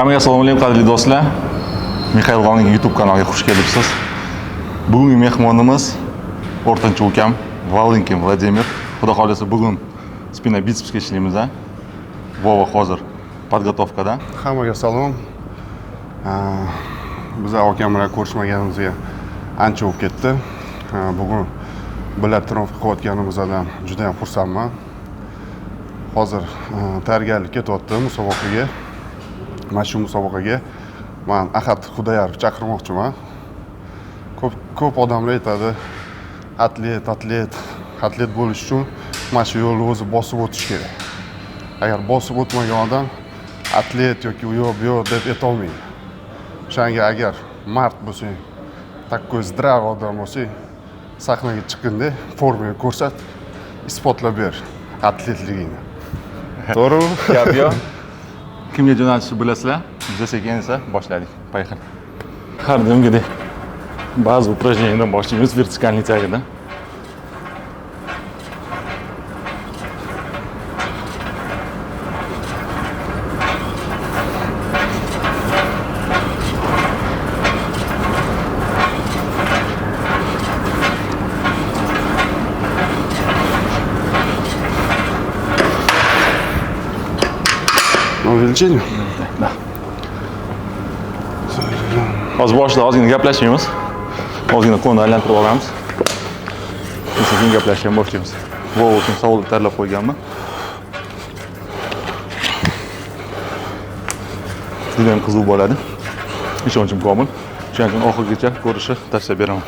Hammaga assalomu alaykum qadrli do'stlar. Mixail G'oning YouTube kanaliga xush kelibsiz. Bugungi mehmonimiz o'rtancha ukam Valentin Vladimir. Xudo xolasa bugun spina bitsepsga ishlaymiz. Vova hozir podgotovkada. Hammaga salom. Biz akam bilan ko'rishmaganimizga ancha bo'lib ketdi. Bugun birga trenirovka qilayotganimizdan juda ham xursandman. Hozir tayyorgarlik ketyapti musobaqaga. Mana shu musobaqaga men Ahad Xudoyorov chaqirmoqchiman. Ko'p odamlar aytadi, atlet bo'lish uchun mana shu yo'lni o'zi bosib o'tish kerak. Agar bosib o'tmagan odam atlet yoki u yo'q bu yo'q deb aytolmaydi. O'shanga agar mard bo'lsang, такой здравый odam bo'lsang, sahnaga chiqganda formani ko'rsat, isbotlab ber atletligingni. To'g'rimi? Gap yo'q. Kimga jo'natishni bilasizlar? Juda sekin esa boshlaylik. Поехали. Har doimgidek ba'zi упражнениyadan boshlaymiz vertikalniy tagida. Увеличение? Да. Hozir boshida ozgina gaplashamiz. Ozgina qo'lni aylantirib olamiz. Keyin gaplashishga boshlaymiz. Vova uchun savol tayyorlab qo'yganman. Juda ham qiziq bo'ladi. Ishonchim komil. Shuning uchun oxirigacha ko'rishni tavsiya beraman.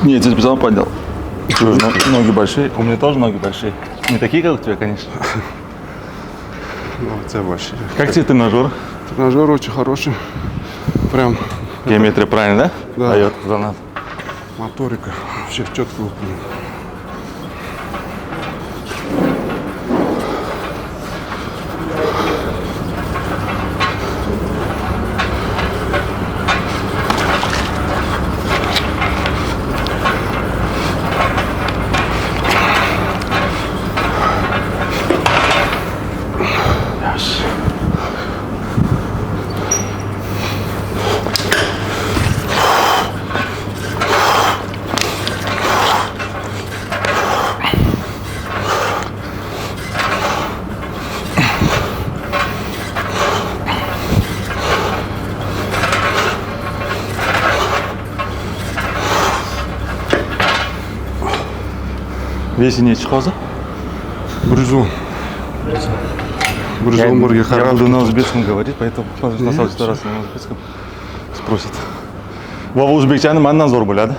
Нет, ты специально поднял. Ноги большие. У меня тоже ноги большие. Не такие, как у тебя, конечно. Ну, это вообще. Как тебе тренажер? Тренажер очень хороший. Прям. Геометрия правильно, да? Да. Дает за нас. Моторика вообще четко выполнена. Весе нече hozir? 110. 111 ga Я qarab. буду на узбекском говорить, поэтому на самом деле раз на узбекском спросит. Vova o'zbekchani mendan zo'r bo'ladi.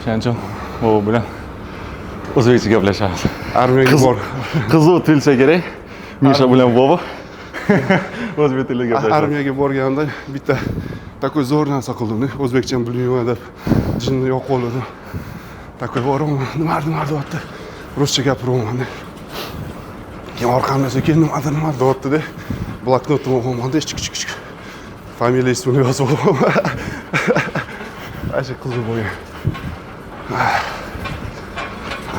Shuning uchun Vova bilan o'zbekcha gaplashamiz. Armiyaga bor. Qiziq tilsa kerak. Misha bilan Vova o'zbek tilida gaplashamiz. Armiyaga borganda bitta такой zo'r narsa qildim. O'zbekcha bilmayman deb jinni yo'q qo'lida. Такой boraman, nima deyapti? Ruscha gapiryapman. Keyin orqamdan keyin nima deyapti-da. Bloknotni o'qimanda chik. Familiya ismini yozib olaman. Ashi qiziq bo'lgan.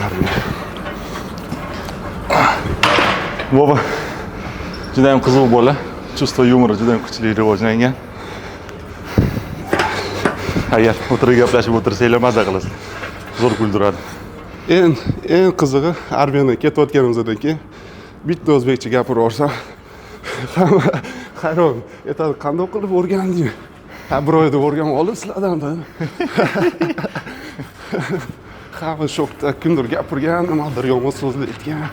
Armiya. Vova juda ham qiziq bola. Чувство юмора juda ham kuchli rivojlangan. Agar o'tirib gaplashib o'tirsanglar maza qilasizlar. Zo'r kuldiradi. Eng qizig'i armiyadan ketayotganimizdan keyin bitta o'zbekcha gapiraversam hamma hayron aytadi, qanday qilib o'rganding? Ha, bir oyda o'rganib olasizlardan. Hamma shokda, kimdir gapirgan, nimadir yomon so'zlar aytgan.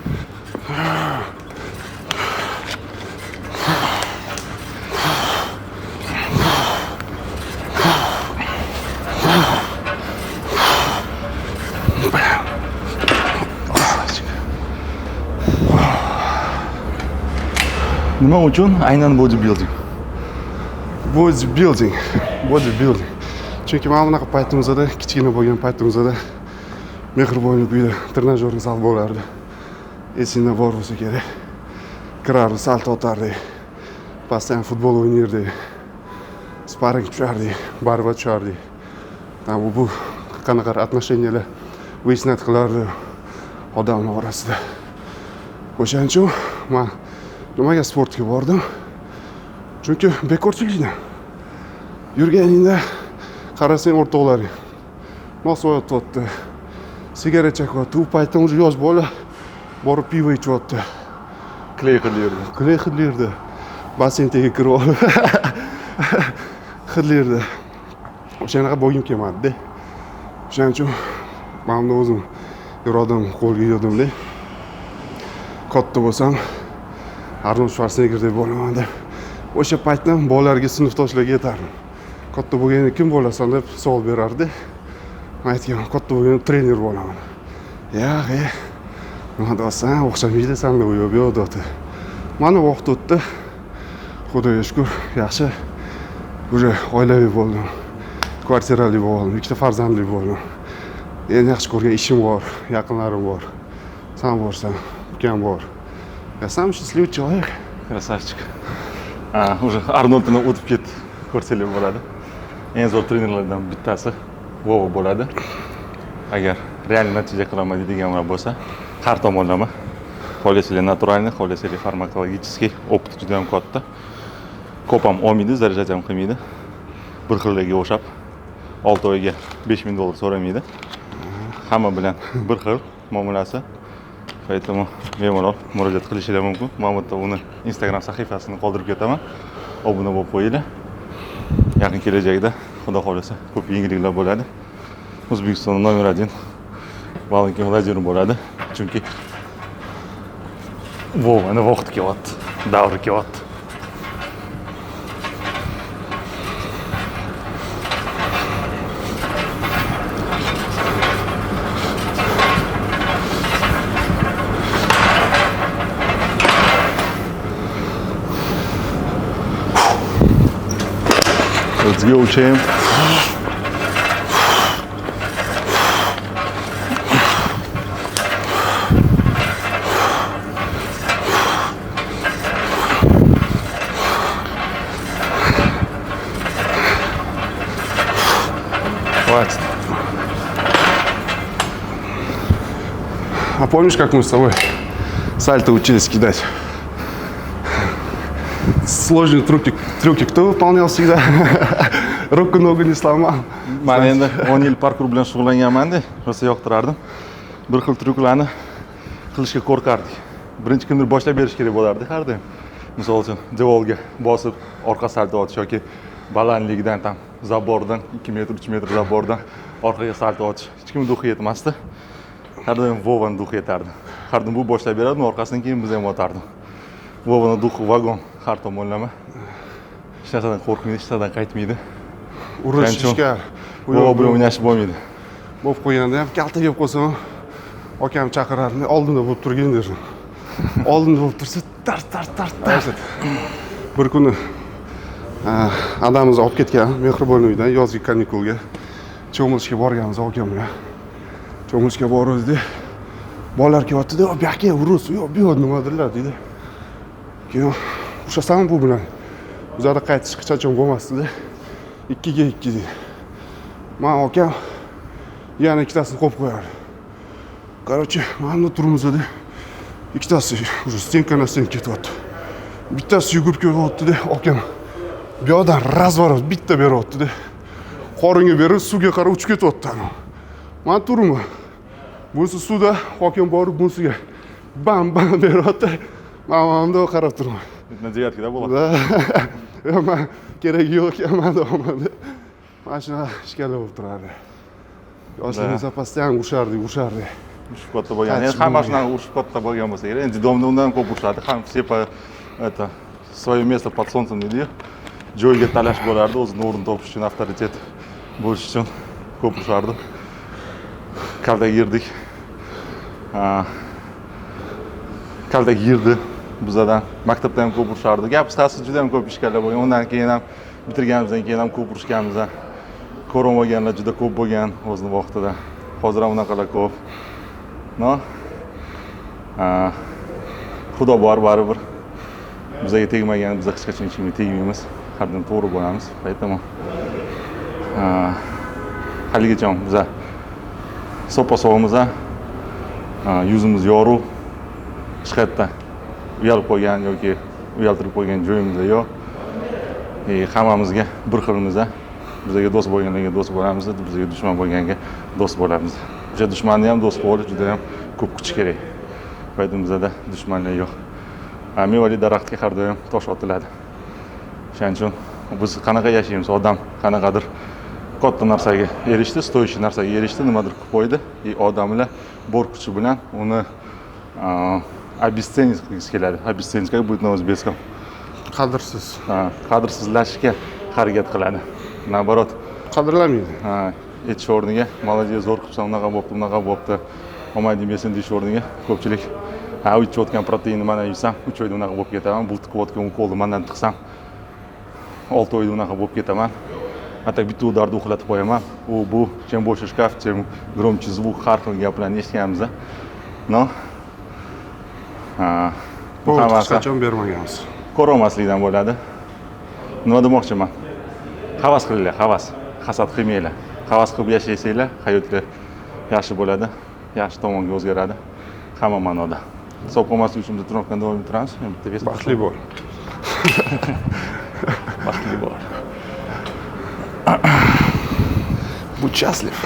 Nima uchun aynan bodybuilding? Bodybuilding. Chunki mana bunaqa paytimizda, kichkina bo'lgan paytimizda Mehribonlik uyida trenajyorni zal bo'lardi. esingda bor bo'lsa kerak. Kirardi, salto otardik. Pastdan futbol o'ynardik. Sparring tushardik, barba tushardik. Bu qanaqa отношениялар выяснять qilardi odamlar orasida. O'shaning uchun men nimaga sportga bordim? Chunki bekorchilikdan. Yurganingda qarasang o'rtoqlaring nosvoy o'tyapti, sigaret chekyapti. U paytda уже yosh bola borib pivo ichyapti. Kley qilyapti. Basseyn tagiga kirib olib hidlaydi. O'shanaqa bo'lgim kelmadi-da. O'shaning uchun men o'zim irodam qo'lga yig'dim-da. Katta bo'lsam Arnold Schwarzeneggerdek bo'laman deb. O'sha paytda bolalarga, sinfdoshlarga yetardim. Katta bo'lganda kim bo'lasan deb savol berardi. Men aytganman, katta bo'lganda trener bo'laman. Yo'q, nima deysan, o'xshamaydi senga u yo'q deyapti. Mana vaqt o'tdi. Xudoga shukr, yaxshi. Уже oilaviy bo'ldim. Kvartirali bo'ldim, ikkita farzandli bo'ldim. Eng yaxshi ko'rgan ishim bor, yaqinlarim bor. Sen borsan, ukam bor. Я сам счастливый человек. Красавчик. Уже Arnoldni o'tib ketdi. Ko'rsalar bo'ladi. Eng zo'r trenerlardan bittasi Vova bo'ladi. Agar real natija qilaman deydiganlar bo'lsa, har tomonlama xolislik naturalniy, xolislik farmakologicheskiy opit juda ham katta. Ko'p ham olmaydi, zarajat ham qilmaydi. Bir xillarga o'xshab 6 oyga $5000 so'ramaydi. Hamma bilan bir xil muomalasi. Поэтому bemalol murojaat qilishingiz mumkin. Men bitta uni Instagram sahifasini qoldirib ketaman. Obuna bo'lib qo'yinglar. Yaqin kelajakda xudo xolisa ko'p yangiliklar bo'ladi. O'zbekistonda номер 1 Valentin Vladimir bo'ladi. Chunki Vovani vaqti kelyapti, davri kelyapti. Let's go, champ. Хватит. А помнишь, как мы с тобой сальто учились кидать? Сложные трюки кто выполнял всегда? Руку-ногу не сломал. Men endi 10 yil parkur bilan shug'ullanganman-da, rosa yoqtirardim. Bir xil tryuklarni qilishga qo'rqardik. Birinchi kimdir boshlab berish kerak bo'lardi har doim. Misol uchun, devolga bosib orqa salto otish yoki balandligidan tam zabordan 2 metr, 3 metr zabordan orqaga salto otish. Hech kim duxi yetmasdi. Har doim Vovani duxi yetardi. Har doim bu boshlab berardi, orqasidan keyin biz ham otardik. Vovani duxi vagon har tomonlama. Hech narsadan qo'rqmaydi, hech narsadan qaytmaydi. Urishishga Vova bilan o'ynashib bo'lmaydi. bo'lib qo'yganda ham kalta yeb qo'ysam, akam chaqirardi, oldinda bo'lib turgin derdim. Oldinda bo'lib tursa, tart. Bir kuni adamiz olib ketgan Mehribon uydan yozgi kanikulga cho'milishga borganmiz akam bilan. Cho'milishga bordik. Bolalar kelyapti-da, "Bu yoqqa urus, yo'q, bu yoq nimadirlar" dedi. Keyin o'shasan bu bilan uzoqda qaytish hech qachon bo'lmasdi-da. 2ga 2 dedi. Men akam yana ikkitasini qo'yib qo'yardi. Короче, mana turibmiz-da. Ikkitasi уже stenkadan stenka ketyapti. Bittasi yugurib kelyapti-da, akam bu yoqdan razворот bitta beryapti-da. Qoringa berib suvga qarab uchib ketyapti. Men turibman. Bunisi suvda, akam borib bunisiga bam beryapti. Men bunday qarab turibman. Na девяткada bo'ladi. Yo'q, men kerak yo'q ekan, men mana shunaqa ishkallar bo'lib turardi. Yoshligimizda постоянно urushardik. Urushib katta bo'lgan. Endi hamma shunaqa urushib katta bo'lgan bo'lsa kerak. Endi domda undan ko'p urishadi. Ham все по это свое место под солнцем deydi. Joyga talash bo'lardi, o'zini o'rnini topish uchun, avtoritet bo'lish uchun ko'p urushardi. Kaltak yirdik. Kaltak yirdi. Bizdan maktabda ham ko'p urishardi. Gap qisqasi juda ham ko'p ishkallar bo'lgan. Undan keyin ham bitirganimizdan keyin ham ko'p urushganmiz. Ko'rmaganlar juda ko'p bo'lgan o'zining vaqtida. Hozir ham unaqalar ko'p. No. Xudo bor baribir. Bizga tegmagan, biz hech qachon hech kimga tegmaymiz. Har doim to'g'ri bo'lamiz. Поэтому haligacha biz soppa-sog'imiz, yuzimiz yorug', hech qayerda uyalib qo'ygan yoki uyaltirib qo'ygan joyimiz yo'q. Hammamizga bir xilmiz. Bizga do'st bo'lganlarga do'st bo'lamiz, bizga dushman bo'lganga do'st bo'lamiz. O'sha dushmanni ham do'st bo'lish juda ham ko'p kuch kerak. Поэтому bizda dushmanlar yo'q. Mevali daraxtga har doim tosh otiladi. Shuning uchun biz qanaqa yashaymiz, odam qanaqadir katta narsaga erishdi, stoyishi narsaga erishdi, nimadir qilib qo'ydi. Odamlar bor kuchi bilan uni обесценить qilgisi keladi. Обесценить как будет на o'zbekiston. Qadrsiz. Qadrsizlashishga harakat qiladi. Naborot, Qadrlamaydi. aytish o'rniga, молодец, zo'r qilibsan, unaqa bo'pti, unaqa bo'pti. Olmaydi desin deyish o'rniga ko'pchilik uchayotgan proteinni mana yesam, 3 oyda unaqa bo'lib ketaman. Bu tiqayotgan ukolni mendan tiqsam 6 oyda unaqa bo'lib ketaman. Hatta bitta udarda uxlatib qo'yaman. Bu чем больше шкаф, тем громче звук, har xil gaplarni eshitganmiz. No. Bu hech qachon bermaganmiz. Ko'rmaslikdan bo'ladi. Nima demoqchiman? Havas qilinglar, havas. Hasad qilmanglar. Havas qilib yashaysanglar, hayotlar yaxshi bo'ladi, yaxshi tomonga o'zgaradi. Hamma ma'noda. Hisob qilmaslik uchun biz trenotkani davom ettiramiz. Baxtli bo'l. Baxtli bo'l. Будь счастлив.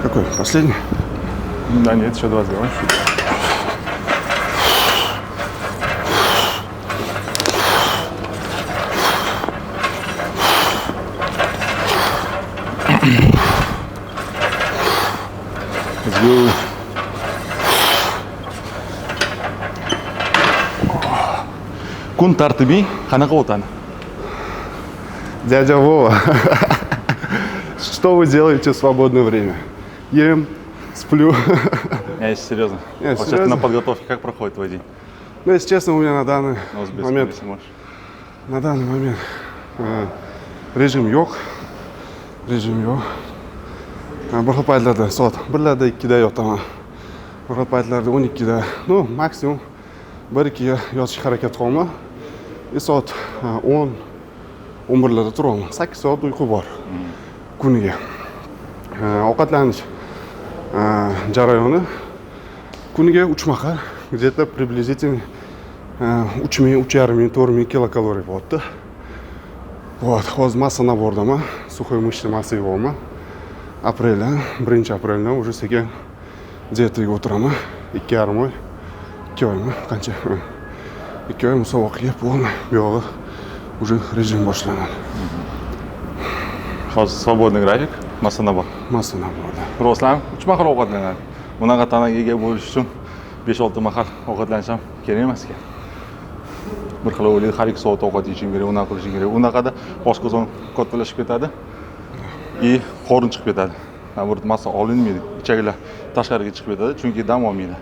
Какой? Последний? Да нет, еще 2 сделаем. Let's go. Kun tartibi qanaqa o'tadi? Дядя Вова, что вы делаете в свободное время? Ем, сплю. Я если серьезно. Нет, Вот сейчас серьезно? на подготовке как проходит твой день? Ну, если честно, у меня на данный На узбекском, момент, если можешь. на данный момент rejim yo'q. Rejim yo'q. Bir xil paytlarda soat 1larda 2da yotaman. Bir xil paytlarda 12da, ну, maksimum 1-2ga yotishga harakat qilaman. Soat 10 11larda turaman. 8 soat uyqu bor kuniga. Ovqatlanish jarayoni kuniga 3 mahal, где-то приблизительно 3000, 3500, 4000 kilokaloriya bo'lyapti. Вот, hozir massa nabordaman, сухой мышечный massiv bo'laman. Apreldan, 1-apreldan уже sekin dietaga o'tiraman. 2,5 oy, 2 oymi, qancha? 2 oy musobaqaga полный buyog'i уже rejim boshlanadi. Hozir свободный график, massa nabor. Massa naborda. Ruslan 3 mahal ovqatlanadi. Bunaqa tanaga ega bo'lish uchun 5-6 mahal ovqatlanish ham kerak emas ekan. Bir xil o'ylaydi, har 2 soat ovqat yeyishim kerak, unaqa qilishim kerak. Unaqada oshqozon kattalashib ketadi. Qorin chiqib ketadi. Naborot massa olinmaydi. Ichaklar tashqariga chiqib ketadi, chunki dam olmaydi.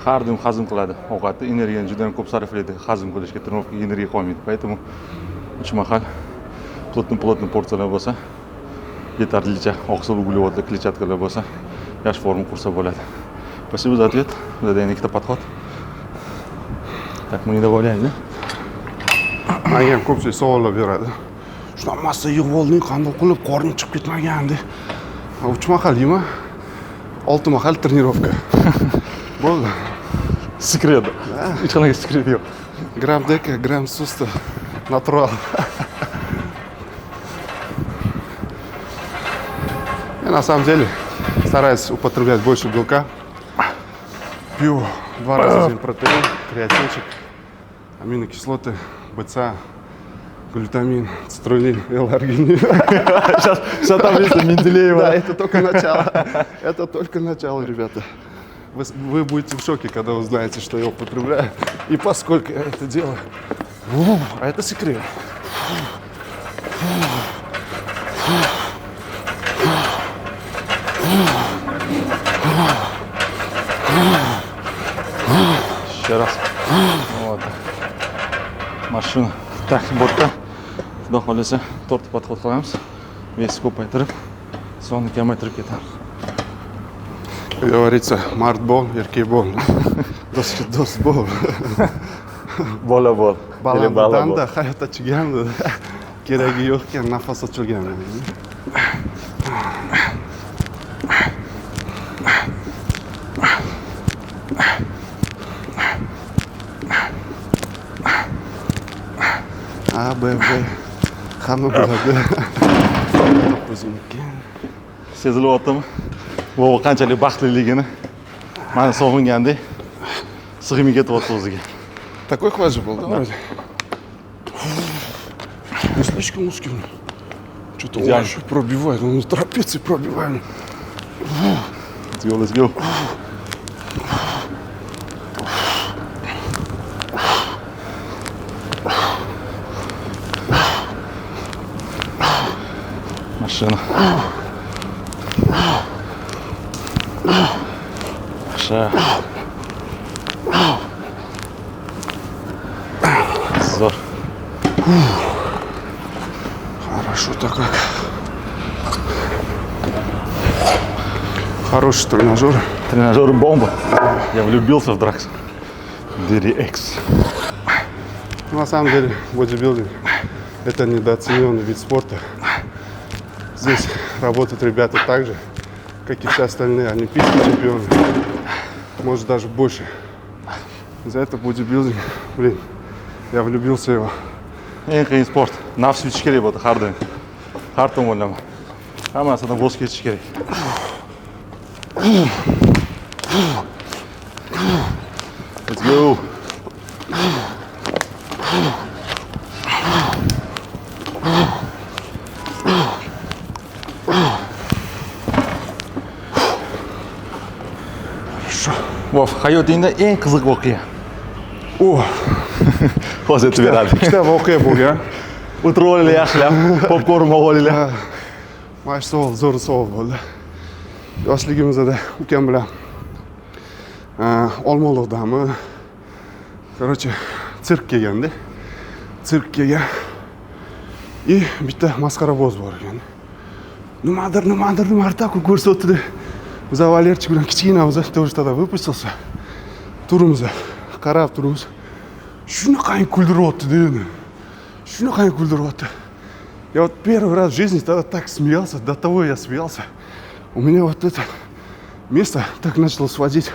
Har doim hazm qiladi ovqatni, energiyani juda ham ko'p sarflaydi hazm qilishga, trenovkaga energiya qolmaydi. Поэтому 3 mahal плотный porsiyalar bo'lsa, yetarlicha oqsil uglevodlar, kletchatkalar bo'lsa, yaxshi forma qursa bo'ladi. Спасибо за ответ. Задай ikkita подход. Так, мы недовольны, да? Menga ham ko'pchilik savollar beradi. Shunaqa massa yig'ib olding, qanday qilib qorning chiqib ketmagan deb. 3 mahal yeyman. 6 mahal trenirovka. Bo'ldi. Sekret. Hech qanaqa sekret yo'q. Грамм дека, грамм суста. Натурал. Я на самом деле стараюсь употреблять больше белка. Пью 2 раза в день протеин, креатинчик, аминокислоты, БЦА, глютамин, цитрулин, L-аргинин. Сейчас там есть Менделеева. Да, это только начало. Это только начало, ребята. Вы будете в шоке, когда узнаете, что я употребляю и поскольку я это делаю. А это секрет. shuni bortda xudo xohlasa 4 podxod qilamiz. Vес ko'paytirib, sonni kamaytirib ketamiz. Как говорится, март бол, еркек бол. Do'st бол. Bola bol. Balanddan da hayot ochgandi. Keragi yo'q ekan, nafas ochilgandi. A, B, B. Hamma biladi. O'zimniki. Sezilyaptimi? Bu qanchalik baxtliligini. Meni sog'ingandek sig'imga ketyapti o'ziga. Такой хват же был, да, вроде? Не слишком узкий. Что-то он еще пробивает, он трапеции пробивает. Let's go. Машина. Маша. Зор. Хорошо-то как. Хороший тренажер. Тренажер бомба. Я влюбился в Дракс. DRX. На самом деле, бодибилдинг – это недооцененный вид спорта. Здесь работают ребята так же, как и все остальные олимпийские чемпионы. Может, даже больше. За это бодибилдинг, блин, я влюбился в его. Eng qiyin sport. Nafs yutish kerak bo'ldi har doim. Har tomonlama. Hammasidan voz kechish kerak. Let's go. Vof, hayotingda eng qiziq voqea. O, Hozir aytib beradi. ikkita voqea bo'lgan. O'tirib olinglar yaxshilab, popkorn olinglar. Mana shu savol zo'r savol bo'ldi. Yoshligimizda ukam bilan Olmaliqdami, короче, sirk kelganda. Sirk kelgan. И bitta masxaraboz bor ekan. Nimadir такой ko'rsatdi. Biz Valerchik bilan kichkinamiz, тоже тогда выпустился. Turimiz, qarab turibmiz. Shunaqangi kuldiryapti dedi. Shunaqangi kuldiryapti. Я вот первый раз в жизни тогда так смеялся, до того я смеялся. У меня вот это место так начало сводить.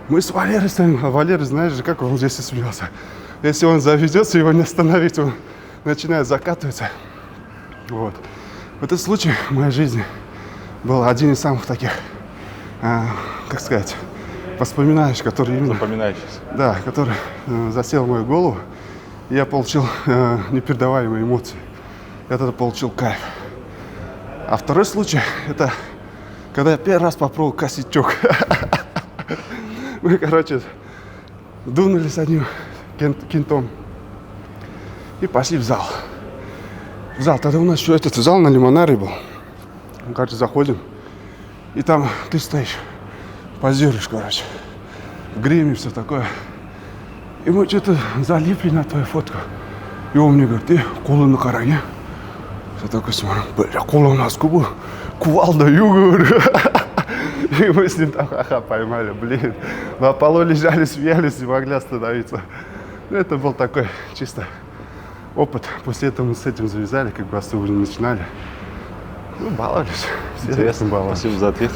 Мы с Валерой стоим, а Валера, знаешь же, как он здесь и смеялся. Если он заведется, его не остановить, он начинает закатываться. Вот. Этот случай в моей жизни был один из самых таких, как сказать, воспоминаний, который именно... Запоминающийся. Да, который засел в мою голову. И я получил непередаваемые эмоции. Я тогда получил кайф. А второй случай, это когда я первый раз попробовал косячок. Мы, короче, дунули с одним кентом и пошли в зал. В зал, тогда у нас еще этот зал на Лимонаре был. Короче, заходим, и там ты стоишь, позируешь, короче, в гриме, все такое. И мы что-то залипли на твою фотку. И он мне говорит, ты қолыңды қарай. Я такой смотрю, бля, қолым маску был, кувалдаю, говорю. И мы с ним так поймали, блин. На полу лежали, смеялись, не могли остановиться. Ну, это был такой чисто опыт. После этого мы с этим завязали, как бы особо не начинали. Ну, баловались. Все Интересно, баловались. спасибо за ответ.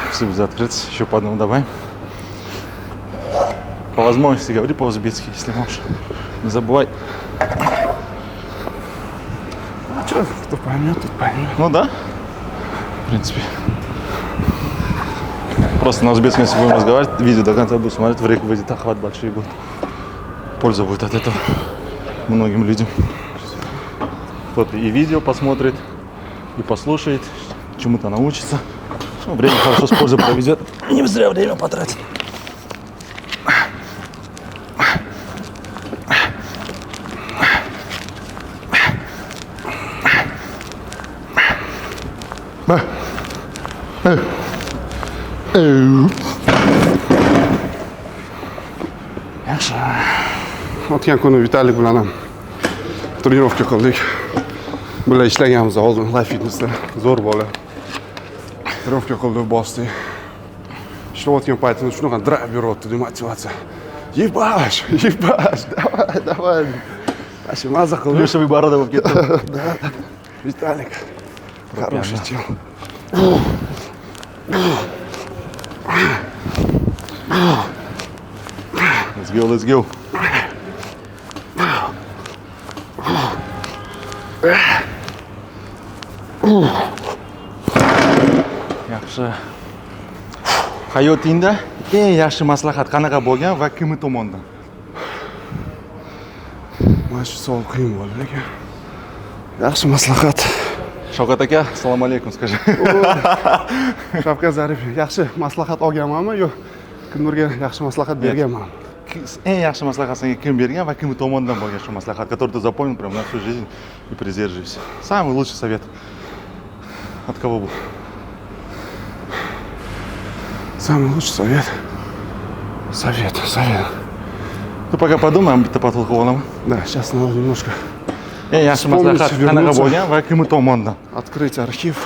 Спасибо за открытость. Еще по одному добавим. По возможности говори по-узбекски, если можешь. Не забывай. А что, кто поймет, тот поймет. Ну да, в принципе. Просто на узбекском, если будем разговаривать, видео до конца буду смотреть, выйдет охват большой будет. Польза будет от этого многим людям. Кто-то и видео посмотрит, и послушает, чему-то научится. Ну, время хорошо с пользой проведет. Не зря время потратит. O'tgan kuni Vitalik bilan ham Trenirovka qildik. Birga ishlaganmiz oldin Life Fitnessda. Zo'r bola. Trenirovka qildik, bosdik. Ishlayotgan paytimda shunaqa drive beryapti, motivatsiya. Ебаш, давай. Ashi maza qildik. Плюшевый борода bo'lib ketdi. Виталик. Хороший чел. Let's go. Yaxshi. Hayotingda eng yaxshi maslahat qanaqa bo'lgan va kim tomonidan? Mana shu savol qiyin bo'ldi lekin. Yaxshi maslahat. Shavkat aka, assalomu alaykum, скажи. Shavkat Zaripov, yaxshi maslahat olganmanmi yo kimlarga yaxshi maslahat berganman? Eng yaxshi maslahat senga kim bergan va kim tomonidan bo'lgan shu maslahat, который ты запомнил прям на всю жизнь и придерживайся. Самый лучший совет. От кого был? Самый лучший совет. Совет. Ты пока подумай, bitta потолку olaman. Да, сейчас надо немножко Eng yaxshi maslahat qanaqa bo'lgan va kim tomonidan? открыть архив.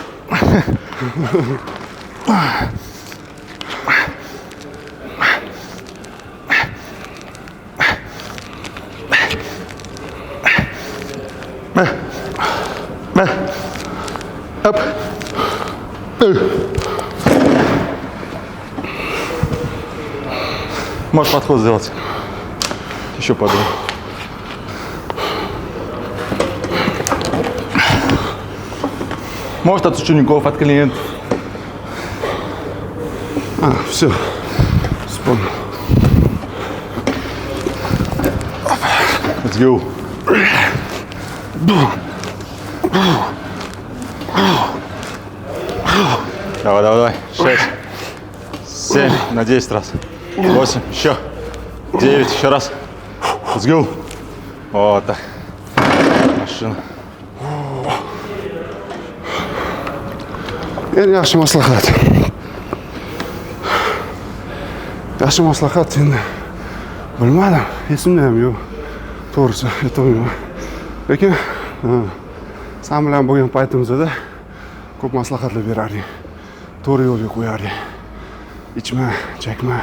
Оп. Можешь подход сделать. Еще подумай. Может, от учеников, от клиентов. Все. Вспомнил. Let's go. Давай. 6, 7, на 10 раз. 8, еще. 9, еще раз. Let's go. Вот так. Машина. Eng yaxshi maslahat. Yaxshi maslahat endi bilmadim, esimda ham yo'q. To'g'risi aytolmayman. Lekin sen bilan bo'lgan paytimizda ko'p maslahatlar berarding. To'g'ri yo'lga qo'yarding. Ichma, chekma.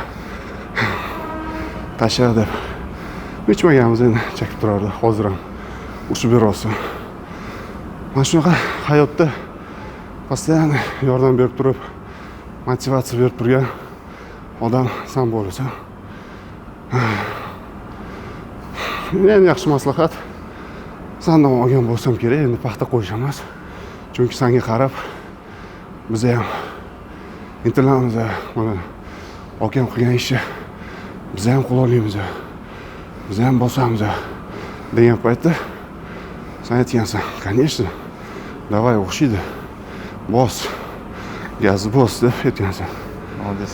Tashla deb. Ichmaganmiz endi, chekib turardi. Hozir ham urishib beryapsan. Mana shunaqa hayotda постоянно yordam berib turib, motivatsiya berib turgan odam sen bo'lasan. Eng yaxshi maslahat sendan olgan bo'lsam kerak, endi paxta qo'yish emas. Chunki senga qarab biz ham intilamiz, mana akam qilgan ishni biz ham qila olamiz. Biz ham bosamiz degan paytda sen aytgansan, конечно, давай o'xshaydi. Bos. Gaz bos deb aytgansan. Молодец.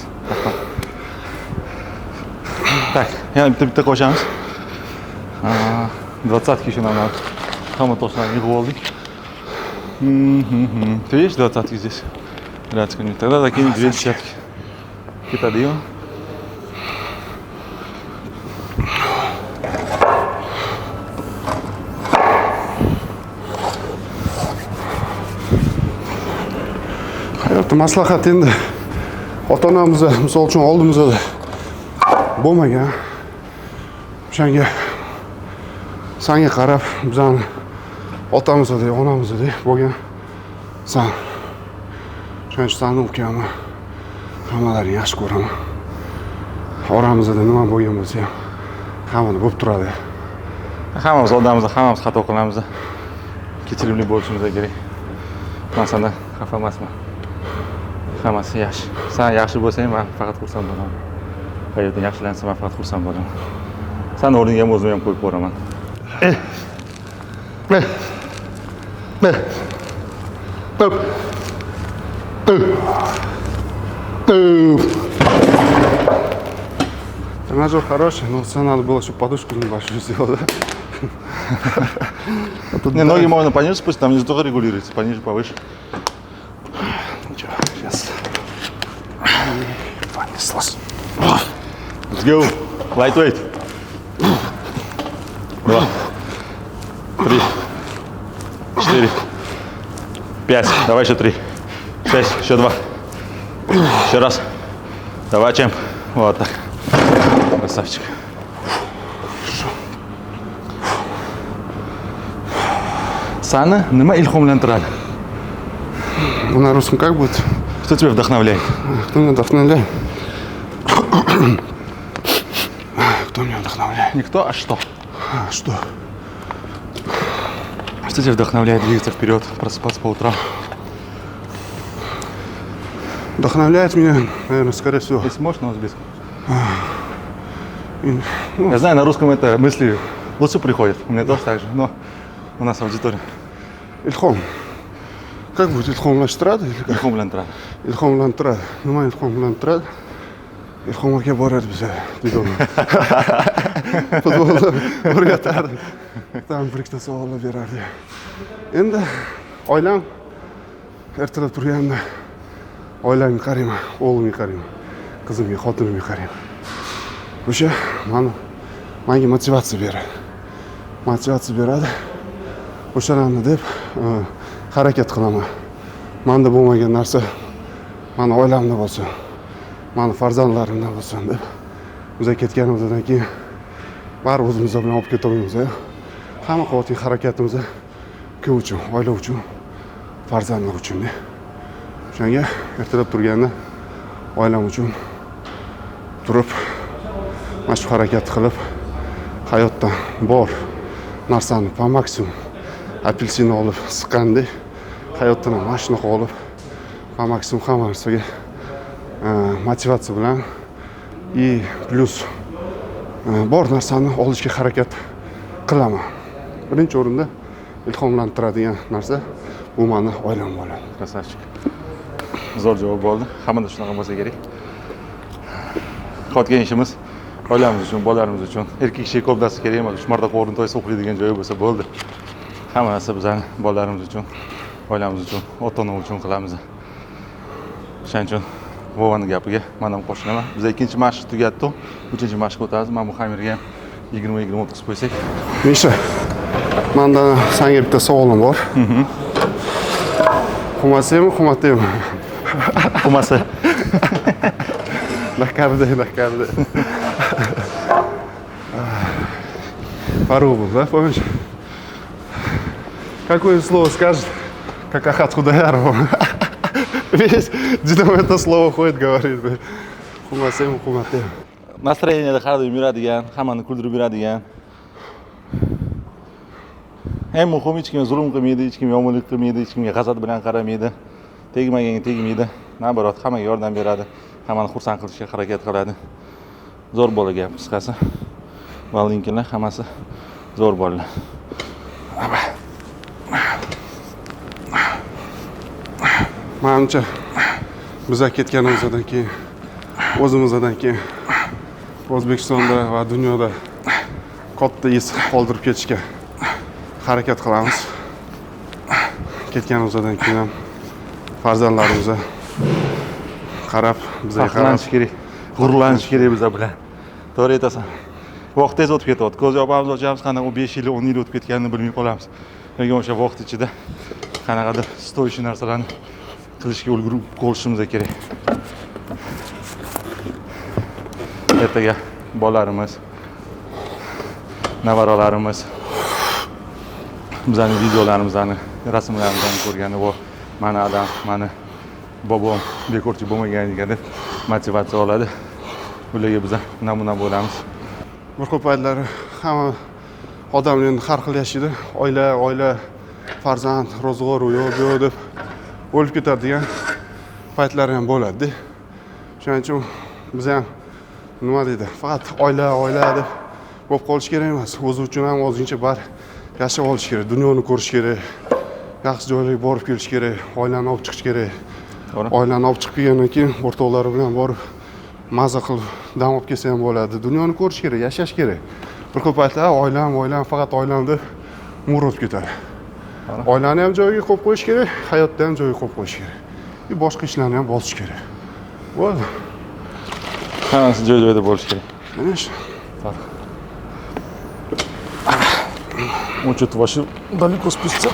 Так, yana bitta qo'shamiz. 20 еще нам надо. Hamma toshlarni yig'ib oldik. Ты видишь 20 здесь? Рядом. Тогда закинь 2 десятки. Ketadi-yu. Hayotda maslahat endi ota-onamiz misol uchun oldimizda bo'lmagan. O'shanga senga qarab bizani otamizda, onamizda bo'lgan sen. Shuning uchun seni ukamni hammalarini yaxshi ko'raman. Oramizda nima bo'lgan bo'lsa ham hammani bo'lib turadi. Hammamiz odammiz, hammamiz xato qilamiz. Kechirimli bo'lishimiz kerak. Men sendan xafa emasman. Hammasi yaxshi. Sen yaxshi bo'lsang, men faqat xursand bo'laman. Hayoting yaxshilansa, men faqat xursand bo'laman. Sen o'rningga ham o'zim ham qo'yib boraman. Тренажер хороший, но все надо было еще подушку небольшую сделать. Не, ноги можно пониже спустить, там внизу тоже регулируется, пониже, повыше. Ничего, сейчас. Понеслась. Let's go. Lightweight. 2. 3, 4, 5. Давай еще 3, 6, еще 2. Еще раз. Давай, чемп. Вот так. Красавчик. Сani nima ilhomlantiradi? На русском как будет? Что тебя вдохновляет? Кто меня вдохновляет? Кто меня вдохновляет? Не кто, а что? Что? Что тебя вдохновляет двигаться вперед, просыпаться по утрам? Вдохновляет меня, наверное, скорее всего. Если можешь, на узбекском. Я знаю, на русском это мысли лучше приходят. У меня тоже так же, но у нас аудитория. Ильхом. Как будет ilhomlashtiradi или как? Ilhomlantiradi. Ilhomlantiradi. Nima ilhomlantiradi? Ilhom aka boradi biza degani. Futbolda o'rgatadi. Tam birikta savollar berardi. Endi oilam ertalab turganda oilamga qarayman, o'g'limga qarayman, qizimga, xotinimga qarayman. O'sha menga motivatsiya beradi. Motivatsiya beradi. O'shalarni deb harakat qilaman. Menda bo'lmagan narsa meni oilamda bo'lsin, meni farzandlarimda bo'lsin deb. Biza ketganimizdan keyin bari o'zimiz bilan olib ketaveramiz. Hamma qilayotgan harakatimiz kim uchun? Oila uchun, farzandlar uchun. O'shanga ertalab turganda oilam uchun turib, mana shu harakat qilib, hayotdan bor narsani po maksimum apelsin olib siqqandek, hayotdan ham mana shunaqa olib, po maksimum hamma narsaga motivatsiya bilan и plus bor narsani olishga harakat qilaman. Birinchi o'rinda ilhomlantiradigan narsa bu meni oilam bo'ladi. Красавчик. Zo'r javob bo'ldi. Hammada shunaqa bo'lsa kerak. Qolgan ishimiz oilamiz uchun, bolalarimiz uchun. Erkak kishi ko'p narsa kerak emas. 3 marta qo'rin to'ysa o'qiydigan joyi bo'lsa bo'ldi. Hamma narsa bizning bolalarimiz uchun, oilamiz uchun, ota-ona uchun qilamiz. Shuning uchun Vovani gapiga men ham qo'shilaman. Biz ikkinchi mashq tugatdi, 3-mashqqa o'tamiz. Men bu xamirga 20-20 qilib qo'ysak. Misha, menda senga bitta savolim bor. Xumasaymi, xumataymi? Xumasa. Nakarda. Пару, да, помнишь? Какое слово скажет, как Ахат Худаярова? Весь Динамо это слово ходит, говорит. Хумасем, хуматем. Настроyeniyada har doim yuradigan, hammani kuldirib yuradigan. Eng muhimi hech kimga zulm qilmaydi, hech kimga yomonlik qilmaydi, hech kimga g'azab bilan qaramaydi. Tegmaganga tegmaydi. Nabarat hammaga yordam beradi. Hammani xursand qilishga harakat qiladi. Zo'r bola gap, qisqasi. Valinkinlar hammasi zo'r bolalar. Menimcha biz ketganimizdan keyin, o'zimizdan keyin O'zbekistonda va dunyoda katta iz qoldirib ketishga harakat qilamiz. Ketganimizdan keyin ham farzandlarimizga qarab, bizga qarab kerak, g'ururlanish kerak biz bilan. To'g'ri aytasan. Vaqt tez o'tib ketyapti. Ko'z yopamiz, ochamiz, qanaqa 5 yil, 10 yil o'tib ketganini bilmay qolamiz. Lekin o'sha vaqt ichida qanaqadir stoyish narsalarni qilishga ulgurib qolishimiz kerak. Ertaga bolalarimiz, nevaralarimiz bizning videolarimizni, rasmlarimizni ko'rgani va mana adam, mana bobom bekorchi bo'lmaganiga deb motivatsiya oladi. Ularga biz namuna bo'lamiz. Bir ko'p paytlar hamma odamlar har xil yashaydi. Oila, farzand, ro'zg'or, yo'q deb o'lib ketadigan paytlar ham bo'ladi. Shuning uchun biz ham nima deydi? Faqat oila deb bo'lib qolish kerak emas. O'zi uchun ham o'zincha bar yashab olish kerak, dunyoni ko'rish kerak. Yaxshi joylarga borib kelish kerak, oilani olib chiqish kerak. Oilani olib chiqib kelgandan keyin o'rtoqlari bilan borib maza qilib dam olib kelsa ham bo'ladi. Dunyoni ko'rish kerak, yashash kerak. Bir ko'p paytlar oilam, faqat oilam deb umr o'tib ketadi. Oilani ham joyiga qo'yib qo'yish kerak, hayotni ham joyiga qo'yib qo'yish kerak. Va boshqa ishlarni ham bosish kerak. Bo'ldi. Hammasi joy-joyida bo'lishi kerak. Mana shu. Он что-то вообще далеко спустя.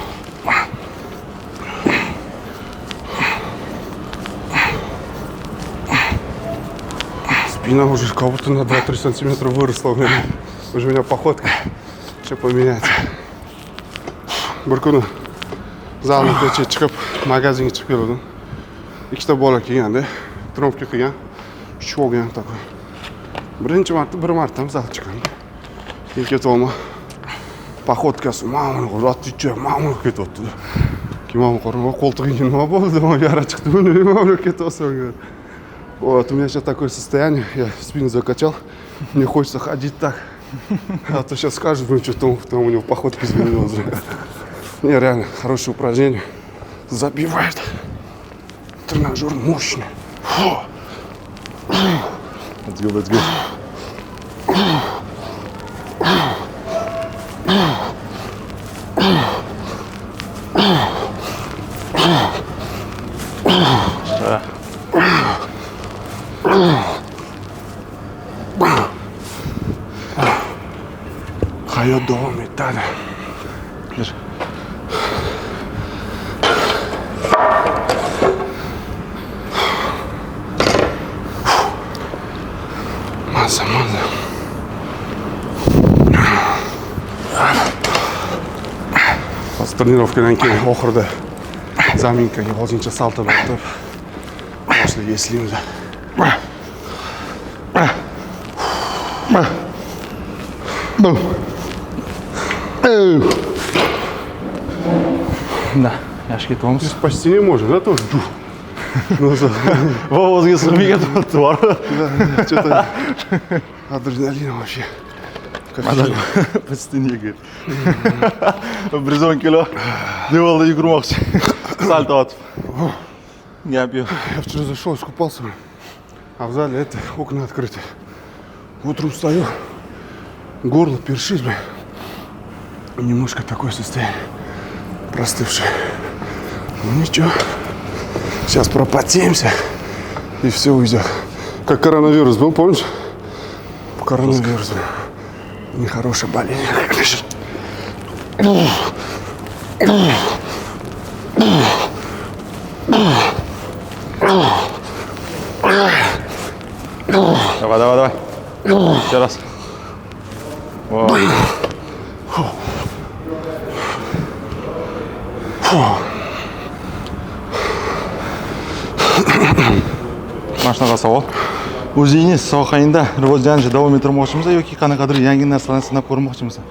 Спина уже как будто на 2-3 сантиметра выросла у меня. Уже у меня походка. Что поменяется. Bir kuni zalni kecha chiqib magazinga chiqib keldim. Ikkita bola kelganda, тренировка qilgan. Tushib olgan такой. Birinchi marta bir marta ham zal chiqaman. Keyin ketaman. Походкасы ma'mul qilib, otticha ma'mul ketyapti. Keyin men qarab, qo'ltig'ingga nima bo'ldi? Men yara chiqdi, nima ketyapsan? Вот, у меня сейчас такое состояние, я спину закачал, мне хочется ходить так. А то сейчас скажут, ну что там у него походка изменилась. Не, реально, хорошее упражнение. Забивает. Тренажер мощный. Let's go, let's go. Hayot davom etadi. Maza. Trenirovkadan keyin oxirida zaminkaga hozircha salto berib boshliq eslaymiz. Да, yaxshi ketyapmiz. Почти не можем, да, тоже? Ovozga sig'may ketyapti, bor. Что-то адреналин вообще. Почти негает. 110 kilo devorda yugurmoqchi. Salto otib. Gap yo'q. Я вчера зашел, искупался, а в зале это окна открыты. Утром встаю, горло першит, блин. Немножко такое состояние, простывшее. Ну ничего, сейчас пропотеемся и все уйдет. Как коронавирус был, помнишь? Коронавирус был. Нехорошее болезнь, конечно. Давай. Еще раз. Вот. Mana shunaqa savol. O'zingiz sohangda rivojlanishni davom ettirmoqchimisiz yoki qanaqadir yangi narsalarni sinab ko'rmoqchimisiz?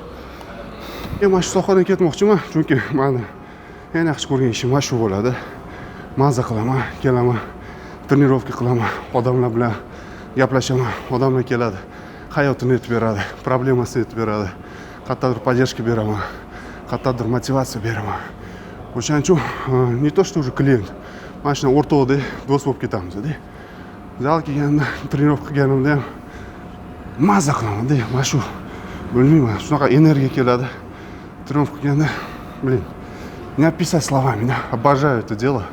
Men mana shu sohadan ketmoqchiman, chunki meni eng yaxshi ko'rgan ishim mana shu bo'ladi. Mazza qilaman, kelaman, trenirovka qilaman, odamlar bilan gaplashaman, odamlar keladi, hayotini aytib beradi, problemasini aytib beradi, qayerdadir поддержка beraman, qayerdadir motivatsiya beraman. O'shaning uchun не то что уже клиент, mana shunday o'rtoqda do'st bo'lib ketamiz-da. Zal kelganda, trenirovka qilganimda ham mazza qilaman-da, mana shu bilmayman, shunaqa energiya keladi. Тренировка qilganda, блин, не описать словами, да? Обожаю это дело,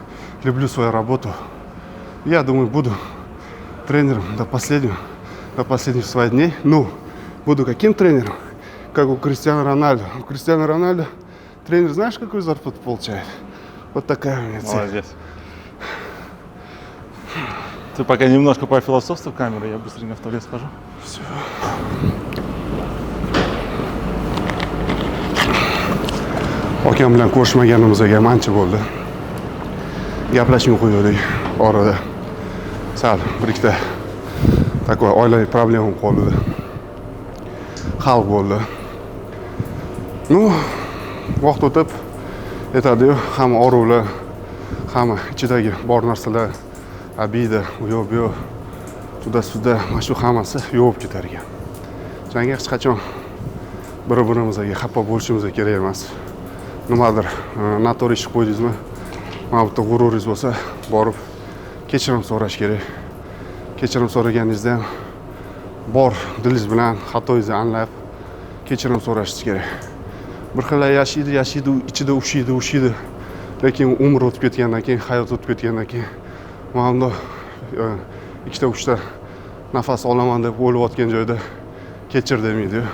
люблю свою работу. Я думаю, буду тренером до последних своих дней. Ну, буду каким тренером? Как у Криштиану Рональдо. У Криштиану Рональдо тренер, знаешь, какую зарплату получает? Вот такая у меня цель. Молодец. Ты пока немножко пофилософствуй в камеру, я быстренько в туалет схожу. Все. Akam bilan ko'rishmaganimizga ancha bo'ldi. Gaplashmay qo'ydik orada. Sal bir-ikkita такой oilaviy problemam qoldi. Hal bo'ldi. Ну, vaqt o'tib aytadi-yu, hamma oruvlar, hamma ichidagi bor narsalar, obida, u yo'q, bu yo'q, juda mana shu hammasi yo'q ketar ekan. Janga hech qachon bir-birimizga xafa bo'lishimiz kerak emas. Nimadir noto'g'ri ish qo'ydingizmi? Mana bu yerda g'ururingiz bo'lsa, borib kechirim so'rash kerak. Kechirim so'raganingizda ham bor dilingiz bilan xatoingizni anglab kechirim so'rashingiz kerak. Bir xil yashaydi, ichida ushiydi. Lekin umr o'tib ketgandan keyin, hayot o'tib ketgandan keyin mana bunda ikkita uchta nafas olaman deb o'ylayotgan joyda kechir demaydi-yu.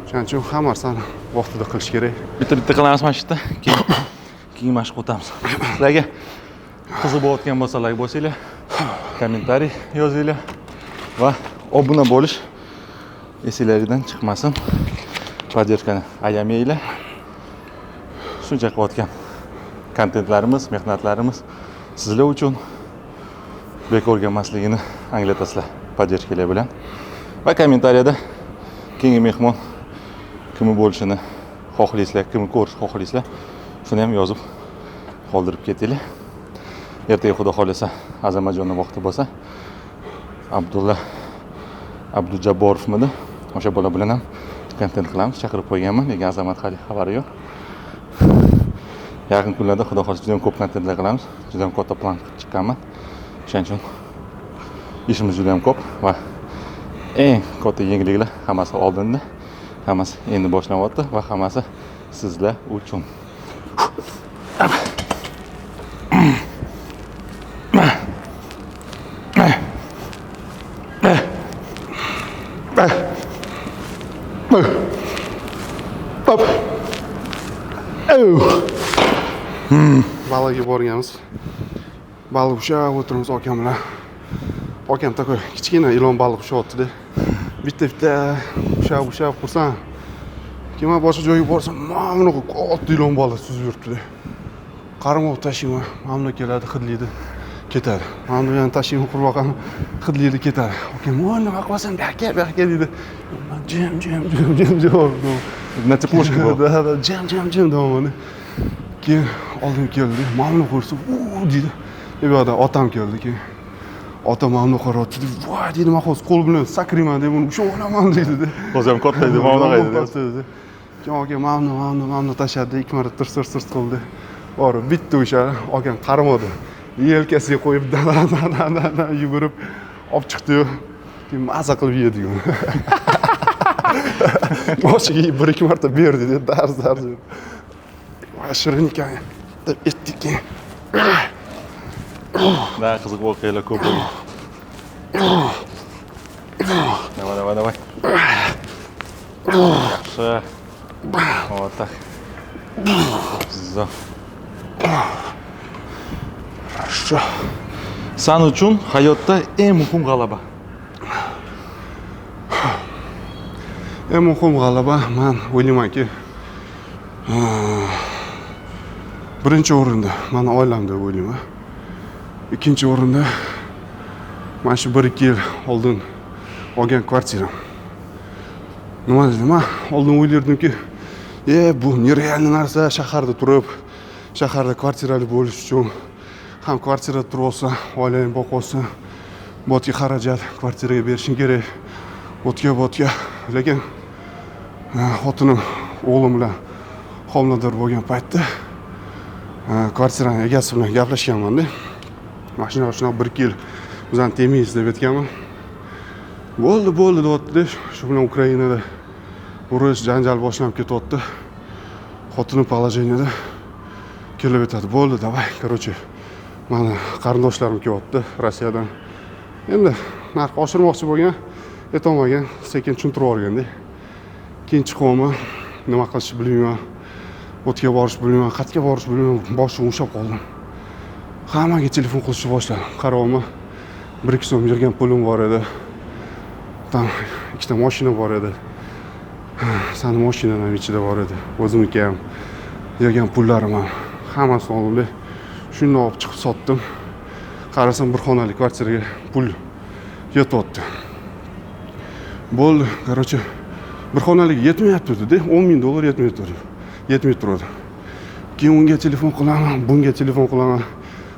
Shuning uchun hamma narsani vaqtida qilish kerak. Bitta qilamiz mana shu yerda. Keyin mashq o'tamiz. Sizlarga qiziq bo'layotgan bo'lsanglar, kommentariy yozinglar va obuna bo'lish esingizdan chiqmasin. Podderkani ayamanglar. Shuncha qilayotgan kontentlarimiz, mehnatlarimiz sizlar uchun bekorga emasligini anglatasizlar podderkalar bilan. Va kommentariyada keyingi mehmon kim bo'lishini xohlaysizlar, kimni ko'rishni xohlaysizlar, shuni ham yozib qoldirib ketinglar. Ertaga xudo xolasa Azamajonning vaqti bo'lsa, Abdujabborovmidi? O'sha bola bilan ham kontent qilamiz, chaqirib qo'yganman, lekin Azamat hali xabari yo'q. Yaqin kunlarda xudo xolasa juda ham ko'p kontentlar qilamiz. Juda ham katta plan qilib chiqqanman. Shuning uchun ishimiz juda ham ko'p va eng katta yangiliklar hammasi oldinda. Hammasi endi boshlanyapti va hammasi sizlar uchun. Baliqga borganmiz. Baliq ushlab o'tiramiz akam bilan. Akam такой kichkina ilon baliq ushlayapti-da. Bitta ushlab xursand. Keyin boshqa joyga borsam, mana bu katta ilon baliq suzib yuribdi-da. Qarmoq tashiyman, mana keladi, hidlaydi, ketadi. Mana bu yana tashiyman qurbaqa, hidlaydi, ketadi. Akam, "Voy, nima qilasan? Baka deydi. Men jim. Na teplошка bor. Da, jim davomini. Keyin oldin keldi, mamnun ko'rsa, deydi. Bu yerda otam keldi keyin. Otam mamnun qarayapti. "Voy" deydi, "men hozir qo'l bilan sakrayman deb uni ushlab olaman" deydi. Hozir ham katta edi, mamnun qaydi. Keyin aka mamnun tashadi, ikki marta tirs qildi. Borib bitta o'sha akam qaramadi. Yelkasiga qo'yib dan yugurib olib chiqdi-yu. Keyin maza qilib yedi uni. Boshiga bir-ikki marta berdi dedi, darz. Voy shirin ekan deb etdik. Da qiziq voqealar ko'p bo'ldi. Давай. Yaxshi. Вот так. Zo. Yaxshi. Sen uchun hayotda eng muhim g'alaba. Eng muhim g'alaba men o'ylaymanki, birinchi o'rinda meni oilam deb o'ylayman. Ikkinchi o'rinda mana shu 1-2 yil oldin olgan kvartiram. Nima dedim? Oldin o'ylardimki, bu nerealniy narsa, shaharda turib, shaharda kvartirali bo'lish uchun ham kvartirada turib olsa, oilangizni boqib olsa, botga xarajat kvartiraga berishing kerak. Botga. Lekin xotinim o'g'lim bilan homilador bo'lgan paytda kvartiraning egasi bilan gaplashganman-da. Mashina 1-2 yil bizani temaymiz deb aytganman. Bo'ldi deyapti. Shu bilan Ukrainada urush, janjal boshlanib ketyapti. Xotinim положениеda kelib aytadi. Bo'ldi, davay, короче. Mana qarindoshlarim kelyapti Rossiyadan. Endi narx oshirmoqchi bo'lgan, aytolmagan, sekin tushuntirib yuborganda. Keyin chiqaman, nima qilishni bilmayman. O'tga borish bilmayman, qayerga borish bilmayman, boshim ushab qoldim. Hammaga telefon qilishni boshladim. Qarayman, 1-2 so'm yig'gan pulim bor edi. Tam ikkita mashina bor edi. Sani mashinaning ichida bor edi. O'zimniki ham yig'gan pullarim ham hammasini oldim. Shuni olib chiqib sotdim. Qarasam bir xonali kvartiraga pul yetyapti. Bo'ldi, короче, bir xonaga yetmayapti-da, $10,000 yetmay turadi. Keyin unga telefon qilaman, bunga telefon qilaman.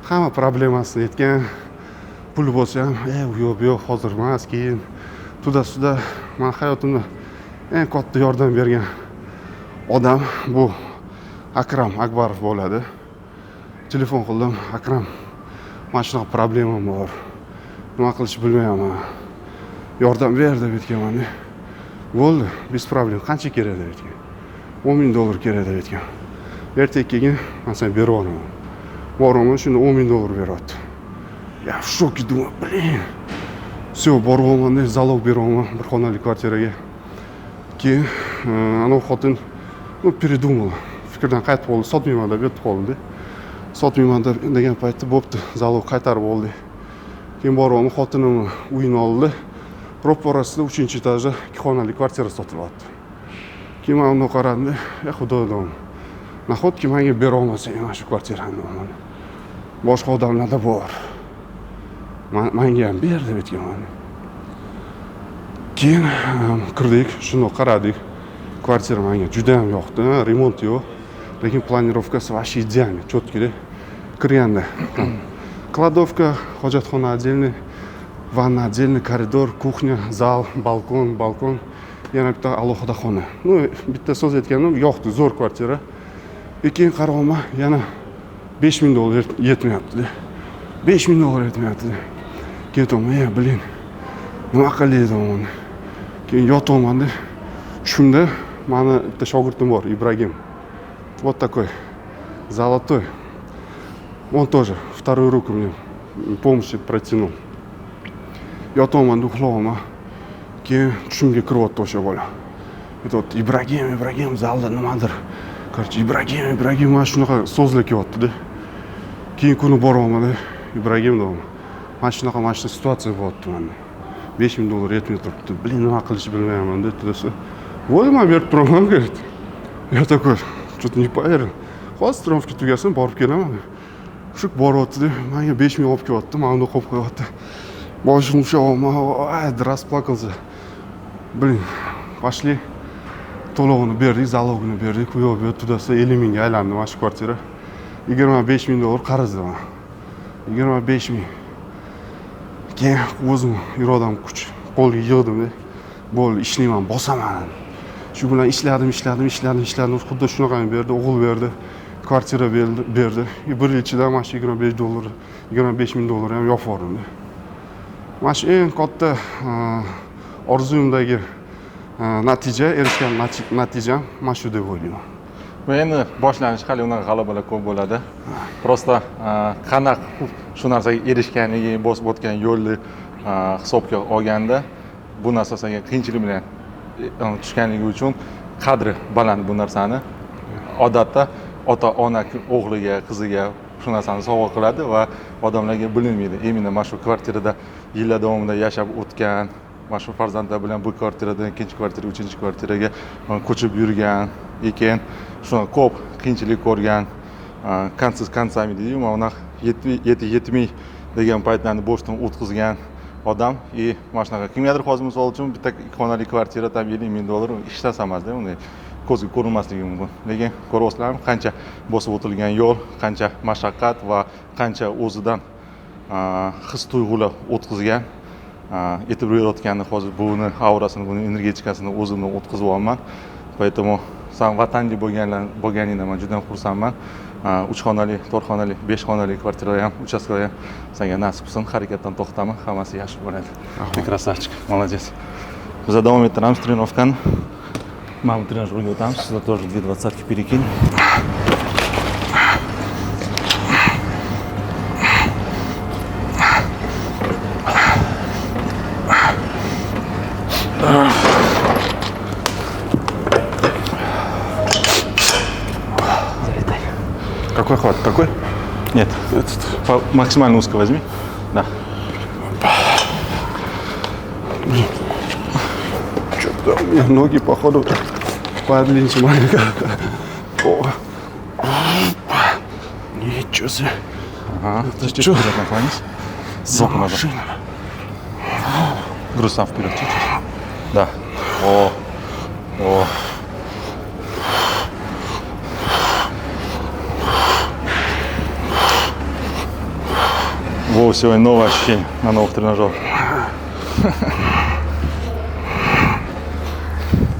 Hamma problemasini aytgan. Pul bo'lsa ham, yo'q, hozir emas, keyin tuda men hayotimda eng katta yordam bergan odam bu Akram Akbarov bo'ladi. Telefon qildim, Akram, mana shunaqa problemam bor. Nima qilishni bilmayapman. Yordam ber deb aytganman. Bo'ldi, bez problem. Qancha kerak deb aytgan. $10,000 kerak deb aytgan. Ertaga keyin men sen berib olaman. Boraman, shunda $10,000 beryapti. Ya shok edim, blin. Все, borib olaman, zalog beraman bir xonali kvartiraga. Keyin ana xotin Ну, передумал. Fikrdan qaytib qoldi, sotmayman deb yetib qoldi. Sotmayman deb degan paytda bo'pti, zalog qaytarib oldik. Keyin boryapman, xotinim uyini oldi. Ro'p orasida 3-etajda 2 xonali kvartira sotilyapti. Keyin men uni qaradim, xudo dedim. Nahotki menga bera olmasang mana shu kvartirani dedim. Boshqa odamlarda bor. Menga ham ber deb aytganman. Keyin kirdik, shuni qaradik. Kvartira menga juda ham yoqdi, remont yo'q. Lekin planirovkasi вообще идеальный, четкий. Kirganda kladovka, hojatxona отдельный, vanna отдельный, koridor, kuxnya, zal, balkon, yana bitta alohida xona. Ну, bitta so'z aytganim, yoqdi, zo'r kvartira. Keyin qarayman, yana $5000 yetmayapti. $5000 yetmayapti. Keyin blin, nima qilaydim? Keyin yotaman-da. Tushimda mani bitta shogirdim bor, Ibragim. Вот такой, золотой. Он тоже вторую руку мне помощь протянул. Yotaman, uxlayman. Keyin tushimga kiryapti o'sha bola. Aytibdi, Ibragim zalda nimadir. Короче, Ibragim mana shunaqa so'zlar kelyapti-da. Keyin kuni boraman-da, Ibragim dedim. Mana shunaqa situatsiya bo'lyapti menda. $5000 yetmay turibdi. Блин, nima qilishni bilmayman deb tursa. Voy, men berib turaman dedi. Я такой, что-то не поверил. Hozir tromfka tugasin, borib kelaman. Shu boryapti-da, menga 5000 olib kelyapti, men uni qo'yib qo'yapti. Boshim ushlab, расплакался. Блин, пошли. To'lovini berdik, zalogini berdik, u yo'q bu tudasa 50 mingga aylandi mana shu kvartira. $25000 qarzman. 25000. Keyin o'zim irodam kuch qo'lga yig'dim-da. Bo'ldi, ishlayman, bosaman. Shu bilan ishladim. Xuddi shunaqani berdi, o'g'il berdi. Kvartira berdi. Bir yil ichida mana shu $25, $25000 ham yopib yubordim. Mana shu eng katta orzuyimdagi natija, erishgan natijam mana shu deb o'ylayman. Va endi boshlanish hali unaqa g'alabalar ko'p bo'ladi. Prosta qanaqa shu narsaga erishganligi, bosib o'tgan yo'lni hisobga olganda bu narsaga qiyinchilik bilan tushganligi uchun qadri baland bu narsani. Odatda ota-ona o'g'liga, qiziga shu narsani sovg'a qiladi va odamlarga bilinmaydi. Именно mana shu kvartirada yillar davomida yashab o'tgan, mana shu farzandlar bilan bu kvartiradan ikkinchi kvartira, uchinchi kvartiraga ko'chib yurgan, ekan shuna ko'p qiyinchilik ko'rgan, kansiz kansami deydi, mana yetmay degan paytlarni boshdan o'tkazgan odam. Mana shunaqa kimgadir hozir misol uchun bitta xonali kvartira tam $70000 ishlasamasda, unday ko'zga ko'rinmasligi mumkin. Lekin ko'ryapsizlarmi, qancha bosib o'tilgan yo'l, qancha mashaqqat va qancha o'zidan his tuyg'ular o'tkazgan, e'tibor berayotganini, hozir buni aurasini, buni energetikasini o'zimdan o'tkazyapman. Поэтому san vatanga bo'lganingdan men juda xursandman. 3 xonali, 4 xonali, 5 xonali kvartiralar ham, uchastkalar ham senga nasib qilsin, harakatdan to'xtama, hammasi yaxshi bo'ladi. Ты красавчик, молодец. Biz davom ettiramiz trenovkani. Mana bu trenajyorga o'tamiz, sizlar тоже 220 перекинь. Какой хват? Такой? Нет, максимально узко возьми. Да. Что-то у меня ноги, походу, подлиннее маленько. Ничего себе. Ага. Это что? Наклонись. За машина. Груз сам вперед чуть-чуть. Да. О. Во, сегодня новое ощущение на новых тренажерах.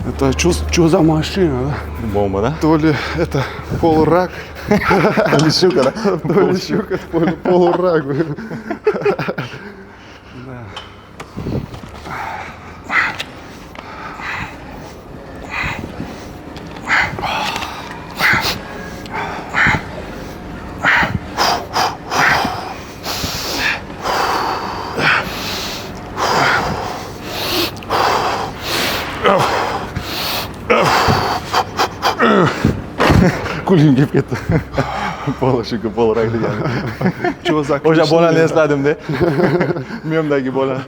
Это что за машина, да? Бомба, да? То ли это полурак, Или щука, да? то ли щука, то ли полурак. kulgim kelib ketdi. Polo shuki polo rangligani. Cho'zak. O'sha bolani esladimda. Miyamdagi bola.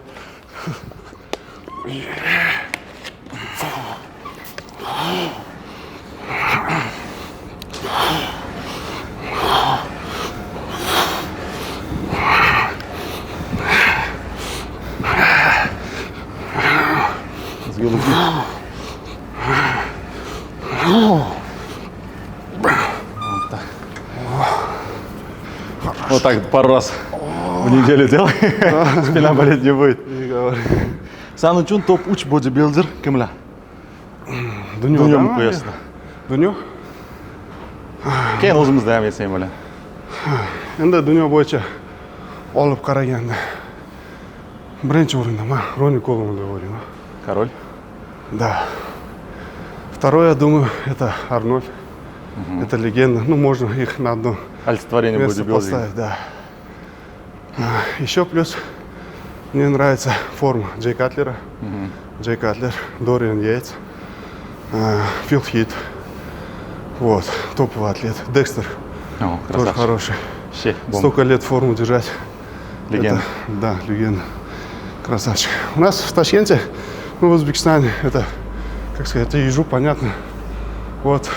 Вот так пару раз в неделю делай, спина болеть не будет. San uchun top 3 bodybuilder kimlar? Dunyo miqyosida. Dunyo? Keyin o'zimizda ham yetsang bo'ladi. Endi dunyo bo'yicha olib qaraganda birinchi o'rinda men Roni Coleman deb o'ylayman. Король? Да. Второе, я думаю, это Арнольд. Это легенда. Ну, можно их на одно Олицетворение место бодибилдинга. поставить, да. Еще плюс мне нравится форма Джей Катлера. Джей Катлер, Дориан Йейтс, Фил Хит. Вот, топовый атлет. Декстер, О, тоже красавчик. хороший. Вообще бомба. Столько лет форму держать. Легенда. Да, легенда. Красавчик. У нас в Ташкенте, ну, в Узбекистане, это, как сказать, это ежу понятно. Вот,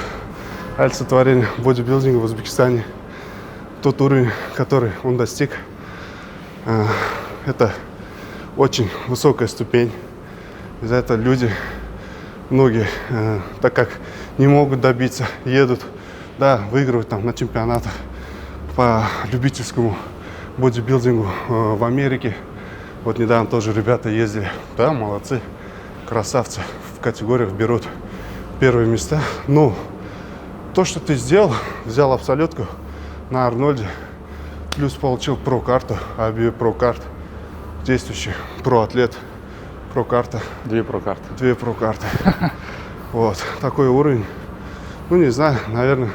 олицетворение бодибилдинга в Узбекистане. Тот уровень, который он достиг, это очень высокая ступень. Из-за этого люди, многие, так как не могут добиться, едут, да, выигрывают там на чемпионатах по любительскому бодибилдингу в Америке. Вот недавно тоже ребята ездили, да, молодцы, красавцы, в категориях берут первые места. Но то, что ты сделал, взял абсолютку на Арнольде, плюс получил про-карту, ABU про-карт, действующий про-атлет, про-карта. 2 про-карты. 2 про-карты. Вот, такой уровень. Ну, не знаю, наверное,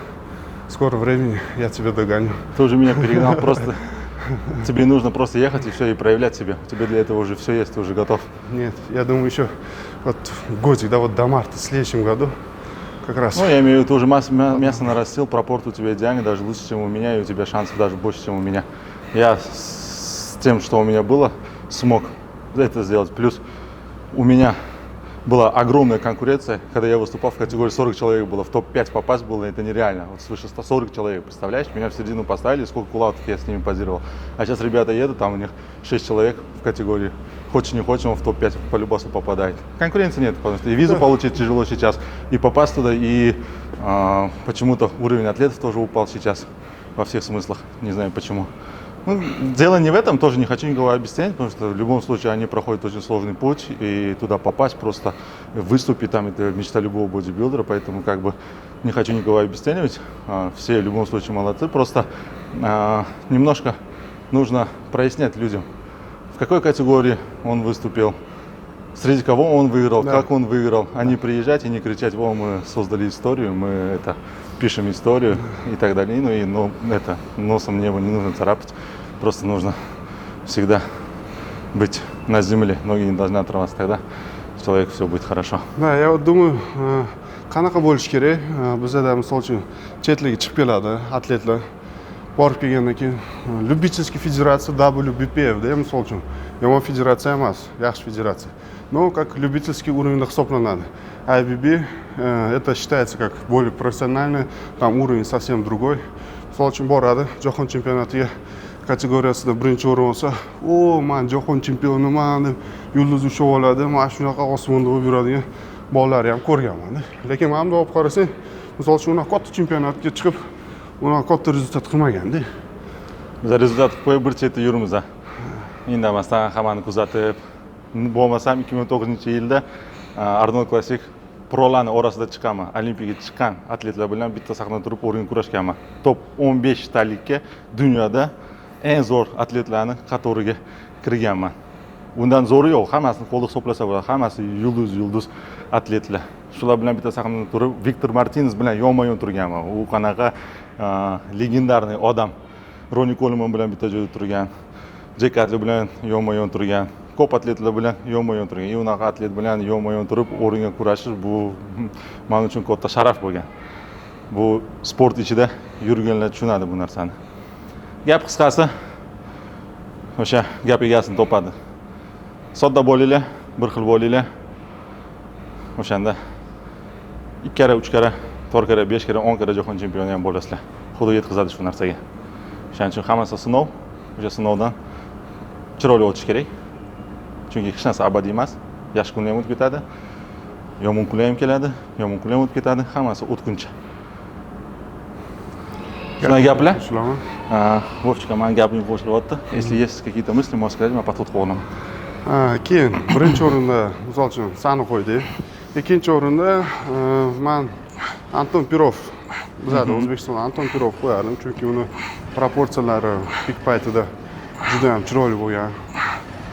в скором времени я тебя догоню. Ты уже меня перегнал, просто тебе нужно просто ехать и все, и проявлять себя. Тебе для этого уже все есть, ты уже готов. Нет, я думаю, еще вот годик, да, вот до марта в следующем году как раз. Ну, я имею в виду, ты уже мясо нарастил, пропорт у тебя идеальный, даже лучше, чем у меня, и у тебя шансов даже больше, чем у меня. Я с тем, что у меня было, смог это сделать. Плюс у меня была огромная конкуренция, когда я выступал в категории 40 человек было, в топ-5 попасть было, это нереально. Вот свыше 140 человек, представляешь, меня в середину поставили, сколько кулаков я с ними позировал. А сейчас ребята едут, там у них 6 человек в категории, хочешь не хочешь, он в топ-5 по любасу попадает. Конкуренции нет, потому что и визу получить тяжело сейчас, и попасть туда, и почему-то уровень атлетов тоже упал сейчас во всех смыслах, не знаю почему. Ну, дело не в этом, тоже не хочу никого обесценить, потому что в любом случае они проходят очень сложный путь, и туда попасть, просто выступить там, это мечта любого бодибилдера, поэтому как бы не хочу никого обесценивать, все в любом случае молодцы, просто немножко нужно прояснять людям, в какой категории он выступил, среди кого он выиграл, да, как он выиграл, а не приезжать и не кричать: о, мы создали историю, мы это пишем историю и так далее. Ну и это носом небо не нужно царапать, просто нужно всегда быть на земле, ноги не должны отрываться, тогда человек все будет хорошо. Да, я вот думаю, qanaqa bo'lishi kerak, bizda misol uchun chetlarga chiqib keladi atletlar, borib kelgandan keyin любительский федерация WBPF da, misol uchun yomon federatsiya emas, yaxshi federatsiya. Но как любительский уровень hisoblanadi. IBB это считается как более профессиональный, там уровень совсем другой. Misol uchun boradi, jahon chempionatiga kategoriyasida birinchi o'rin olsa, "O, men jahon chempioniman" deb yulduz ushib oladi. Mana shunaqa osmonda bo'lib yuradigan bolalarni ham ko'rganman. Lekin men bunday olib qarasang, misol uchun unaqa katta chempionatga chiqib, unaqa katta rezultat qilmagan-da. Biz rezultat qo'yib bir chetda yurimiz. Indamasdan hammani kuzatib, bo'lmasam 2009-yilda Arnold Classic prolarni orasida chiqaman. Olimpiyaga chiqqan atletlar bilan bitta sahnada turib o'rin kurashganman. Top 15 talikka dunyoda eng zo'r atletlarni qatoriga kirganman. Undan zo'ri yo'q, hammasini qo'lda hisoblasa bo'ladi, hammasi yulduz atletlar. Shular bilan bitta sahnada turib, Viktor Martines bilan yonma-yon turganman. U qanaqa legendarniy odam. Roni Coleman bilan bitta joyda turgan, Jey Cutler bilan yonma-yon turgan, ko'p atletlar bilan yonma-yon turgan. И unaqa atlet bilan yonma-yon turib o'ringa kurashish, bu men uchun katta sharaf bo'lgan. Bu sport ichida yurganlar tushunadi bu narsani. Gap qisqasi o'sha gap egasini topadi. Sodda bo'linglar, bir xil bo'linglar. O'shanda 2 karra, 3 karra, 4 karra, 5 karra, 10 karra jahon chempioni ham bo'lasizlar. Xudo yetkazadi shu narsaga. Shuning uchun hammasi sinov. O'sha sinovdan chiroyli o'tish kerak. Chunki hech narsa abadiy emas. Yaxshi kun ham o'tib ketadi. Yomon kun ham keladi, yomon kun ham o'tib ketadi. Hammasi o'tguncha. Shunday gaplar. Shularmi? Vovchika, men gapim qo'shilyapti. Если есть какие-то мысли, можешь сказать, men подход qilaman. Keyin birinchi o'rinda misol uchun sani qo'ydik. Ikkinchi o'rinda men Anton Pirov, bizada O'zbekistonda Anton Pirov qo'yardim, chunki uni proporsiyalari pik paytida juda ham chiroyli bo'lgan.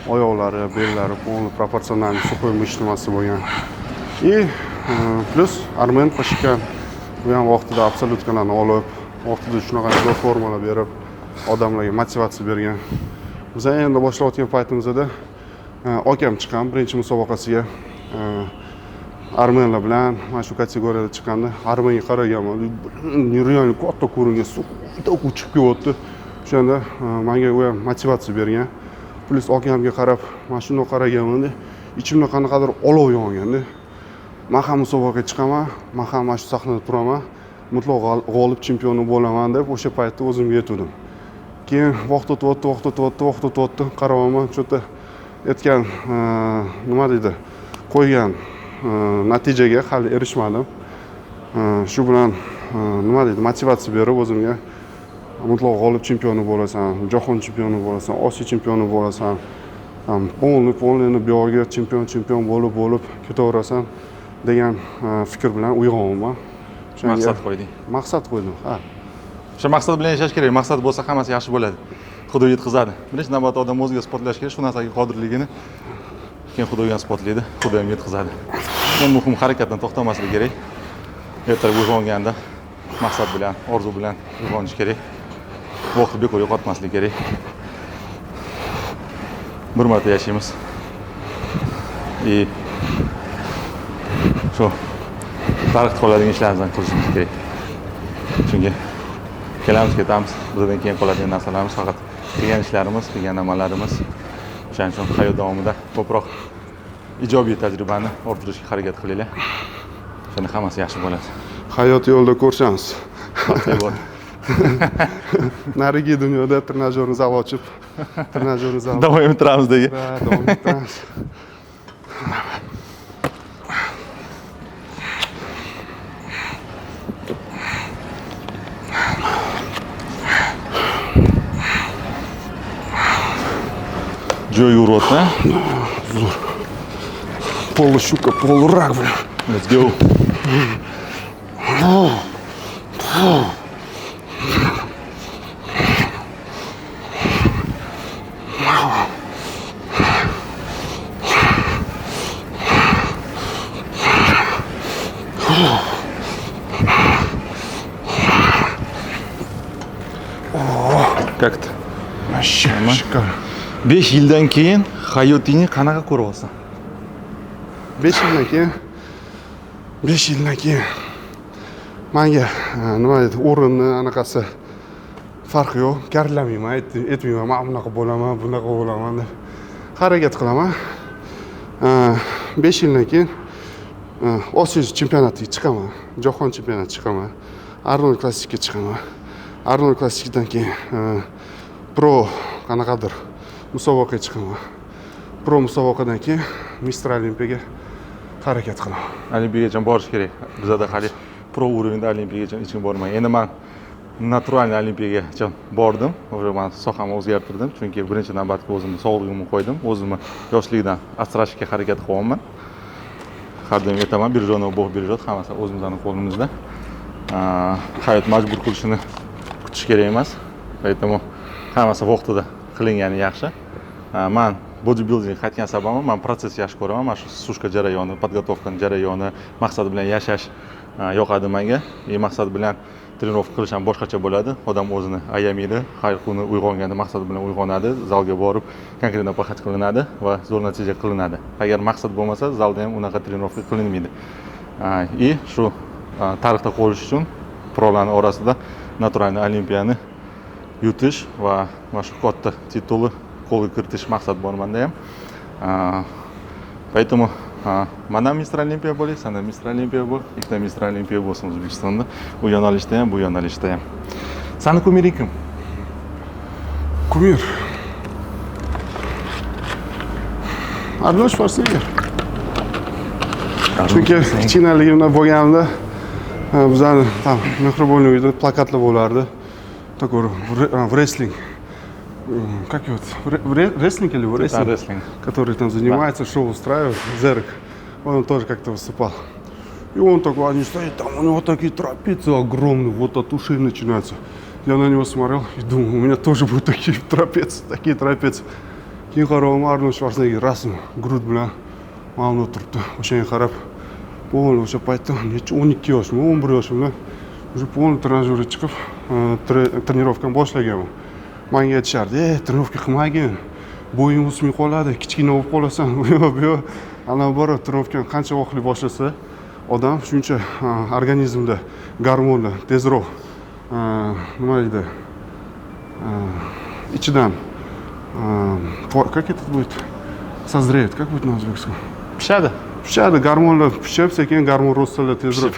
Oyoqlari, bellari полный пропорциональный сухой мышечный massi bo'lgan. И plus Armen Pashikan bu ham vaqtida absolutkalarni olib, vaqtida shunaqa zo'r formalar berib, odamlarga motivatsiya bergan. Biz endi boshlayotgan paytimizda akam chiqqan birinchi musobaqasiga. Armenlar bilan mana shu kategoriyada chiqqanda Armenga qaraganman. Нереально katta ko'ringan, suvda uchib kelyapti. O'shanda menga u ham motivatsiya bergan. Plus akamga qarab, mana shunday qaraganman-da, ichimda qanaqadir olov yonganda. Men ham musobaqaga chiqaman, men ham mana shu sahnada turaman, mutlaq g'olib chempioni bo'laman deb o'sha paytda o'zimga yetdim. Keyin vaqt o'tdi, qaraman, cho'ta aytgan nima deydi, qo'ygan natijaga hali erishmadim. Shu bilan nima deydi, motivatsiya berib o'zimga mutlaq g'olib chempioni bo'lasan, jahon chempioni bo'lasan, Osiyo chempioni bo'lasan, полный bu yerga chempion bo'lib ketaverasan degan fikr bilan uyg'onman. Maqsad qo'yding. Maqsad qo'ydim, ha. O'sha maqsad bilan yashash kerak. Maqsad bo'lsa hammasi yaxshi bo'ladi. Xudo yetkazadi. Birinchi navbatda odam o'ziga isbotlash kerak, shu narsaga qodirligini. Keyin Xudo ham isbotlaydi, Xudo ham yetkazadi. Eng muhim harakatdan to'xtamaslik kerak. Ertaga uyg'onganda maqsad bilan, orzu bilan uyg'onish kerak. Vaqtni bekor yo'qotmaslik kerak. Bir marta yashaymiz. Shu tarixda qoladigan ishlarimizni qilishimiz kerak. Chunki kelamiz, ketamiz, bizdan keyin qoladigan narsalarimiz faqat qilgan ishlarimiz, qilgan amallarimiz. O'shaning uchun hayot davomida ko'proq ijobiy tajribani orttirishga harakat qilinglar. Shunda hammasi yaxshi bo'ladi. Hayot yo'lida ko'rishamiz. Narigi dunyoda trenajyorni zal ochib, trenajyorni zal. Davom ettiramiz degan. Davom ettiramiz. Joy yuribdi. Zo'r. Полущука, полурак, блин. Let's go. Как-то. Вообще шикарно. 5 yildan keyin hayotingni qanaqa ko'ryapsan? 5 yildan keyin 5 yildan keyin menga nima deydi, o'rinni anaqasi farqi yo'q. Karilamayman, aytmayman, men bunaqa bo'laman deb harakat qilaman. 5 yildan keyin Osiyo chempionatiga chiqaman, jahon chempionatiga chiqaman, Arnold Classicga chiqaman. Arnold Classicdan keyin pro qanaqadir musobaqaga chiqaman. Pro musobaqadan keyin Mr. Olimpiyaga harakat qilaman. Olimpiyaga borish kerak. Bizda hali pro уровеньda Olimpiyaga hech kim bormagan. Endi men naturalniy Olimpiyaga bordim. Men sohamni o'zgartirdim, chunki birinchi navbatga o'zimni sog'lig'imni qo'ydim. O'zimni yoshlikdan asrashga harakat qilyapman. Har doim aytaman, birjoni bog' birjot, hammasi o'zimizning qo'limizda. Hayot majbur qilishini kutish kerak emas. Aytaman, hammasi vaqtida qilingani yaxshi. Men bodybuilding qaytgan sababim, men prosess yaxshi ko'raman. Mana shu sushka jarayoni, podgotovkaning jarayoni, maqsad bilan yashash yoqadi menga. Maqsad bilan trenirovka qilish ham boshqacha bo'ladi. Odam o'zini ayamaydi. Har kuni uyg'onganda maqsad bilan uyg'onadi, zalga borib konkretno paxat qilinadi va zo'r natija qilinadi. Agar maqsad bo'lmasa, zalda ham unaqa trenirovka qilinmaydi. Shu tarixda qolish uchun prolarning orasida naturalniy olimpiyani yutish va mana shu katta titulni qo'lga kiritish maqsad bor menda ham. Поэтому mana Mr. Olimpiya bo'ling, sana Mr. Olimpiya bo'l, ikkita Mr. Olimpiya bo'lsin O'zbekistonda. Bu yo'nalishda ham, bu yo'nalishda ham. Sani kumiring kim? Kumir. Arnold Schwarzenegger. Chunki kichkinaligimda bo'lganimda bizlarni tam mehribonlik uyida plakatlar bo'lardi. Такой wrestling. Как его? Рестлинг или Да, рестлинг? рестлинг. Который там занимается, шоу устраивает, Зерк. Он тоже как-то выступал. И он такой, они стоят, там у него такие трапеции огромные, вот от ушей начинаются. Я на него смотрел и думал, у меня тоже будут такие трапеции. Keyin qarabman Arnold Schwarzenegger rasm grud bilan mana o'tiribdi. O'shanga qarab, bo'ldi o'sha paytda necha 12 yoshmi, 11 yoshimda уже полный trenajyorga chiqib trenirovkani boshlaganman. Menga aytishardi, trenirovka qilmagin, bo'ying o'smay qoladi, kichkina bo'lib qolasan. Bu yo'q. Ana bora trenirovkani qancha vaqtli boshlasa, odam shuncha organizmda gormonlar tezroq nima deydi? Ichidan как это будет? Созреет, как будет на узбекском? Pishadi, gormonlar pishib, sekin gormon rostlar tezroq.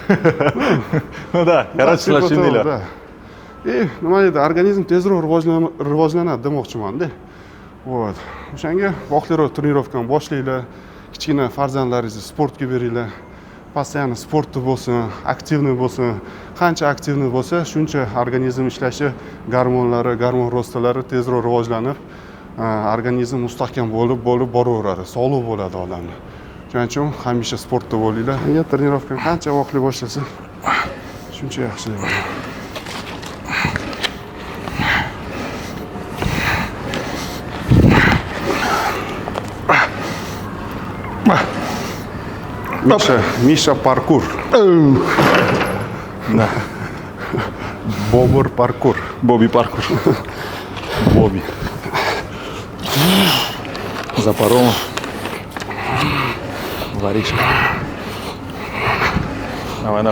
Ну да, короче, да. И nima deydi, organizm tezroq rivojlanadi demoqchiman-da. Вот. O'shanga vaqtliroq trenirovkani boshlanglar, kichkina farzandlaringizni sportga beringlar. Постоянно sportda bo'lsin, aktivniy bo'lsin. Qancha aktivniy bo'lsa, shuncha organizm ishlashi, gormon rostlari tezroq rivojlanib, organizm mustahkam bo'lib boraveradi, sog'lom bo'ladi odamlar. Shuning uchun hamisha sportda bo'linglar. Agar trenirovkani qancha vaqtli boshlasa, shuncha yaxshi bo'ladi. Миша паркур. Да. Бобр паркур. Бобби паркур. Бобби. Запорол. Воришка. Давай.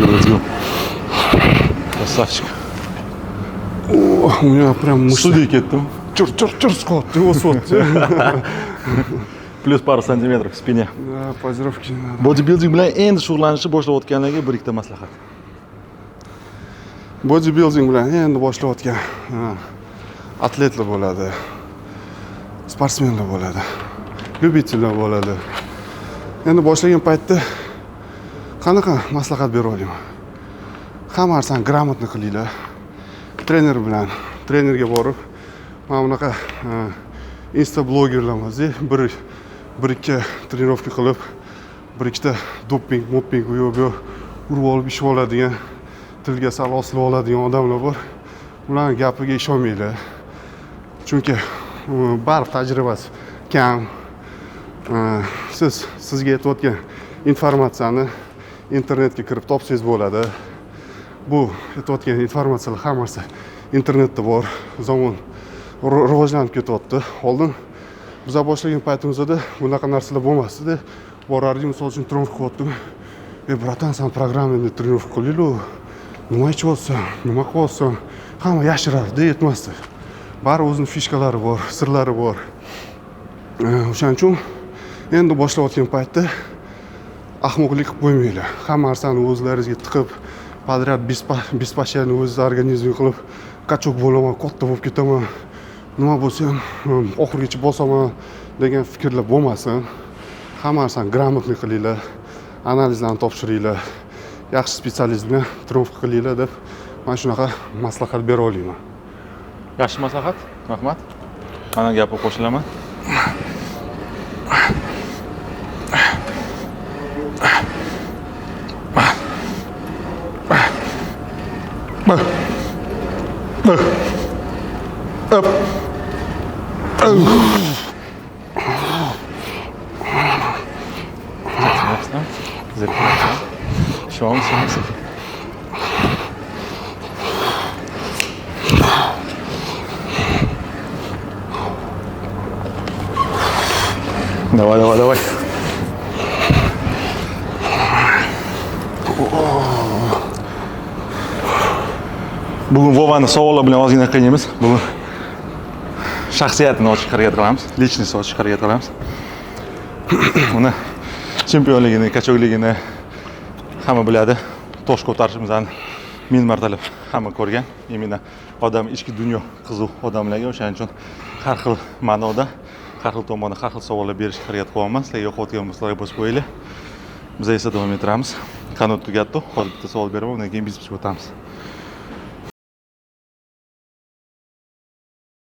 Let's go. Красавчик. О, у меня прям мышцы. Суди ketdim. Чур, скот, его сот. Plus пару сантиметров в спине. Да, позировки не надо. Бодибилдинг bilan endi shug'ullanishni boshlayotganlarga bir ikkita maslahat. Бодибилдинг bilan endi boshlayotgan atletlar bo'ladi. Sportsmenlar bo'ladi. Любительlar bo'ladi. Endi boshlagan paytda qanaqa maslahat bera olaman? Hamma narsani gрамотно qilinglar. Trener bilan, trenerga borib, mana bunaqa insta blogerlarimizni bir ikki trenirovka qilib, bir ikkita doping, bu yo'q, urib olib ishib oladigan, tilga sal osilib oladigan odamlar bor. Ularning gapiga ishonmanglar. Chunki baribir tajribasi kam. Sizga aytayotgan informatsiyani internetga kirib topsangiz bo'ladi. Bu aytayotgan informatsiyalar hammasi internetda bor. Zamon rivojlanib ketyapti. Oldin biz boshlagan paytimizda bunaqa narsalar bo'lmasdi. Borardik, misol uchun trenirovka qilyaptimi? Bratan, sen programmani trenirovka qilaylik. Nima ichyapsan? Nima qilyapsan? Hamma yashirardi, aytmasdi. Bari o'zining fishkalari bor, sirlari bor. O'shaning uchun endi boshlayotgan paytda ahmoqlik qilib qo'ymanglar. Hamma narsani o'zlaringizga tiqib, подряд bespashani o'z organizmga qilib, qachok bo'laman, katta bo'lib ketaman. Nima bo'lsa ham oxirigacha bosaman degan fikrlar bo'lmasin. Hamma narsani gрамотный qilinglar, analizlarni topshiringlar, yaxshi specialist bilan trenirovka qilinglar deb men shunaqa maslahat bera olaman. Yaxshi maslahat, rahmat. Mana gapga qo'shilaman. Şansın. Давай, давай, давай. Bugun Vovani savollar bilan ozgina qiynaymiz. Bugun shaxsiyatini ochib harakat qilamiz, lичностьni ochib harakat qilamiz. Uni chempionligini, kachokligini hamma biladi. Tosh ko'tarishimizni ming martalab hamma ko'rgan. Именно odam ichki dunyo qiziq odamlarga o'shaning uchun har xil ma'noda, har xil tomonda, har xil savollar berishga harakat qilyapman. Sizlarga yo'qotgan bo'lsalar bosib qo'yinglar. Biz esa davom ettiramiz. Qanot tugatdi. Hozir bitta savol beraman, undan keyin bizga o'tamiz.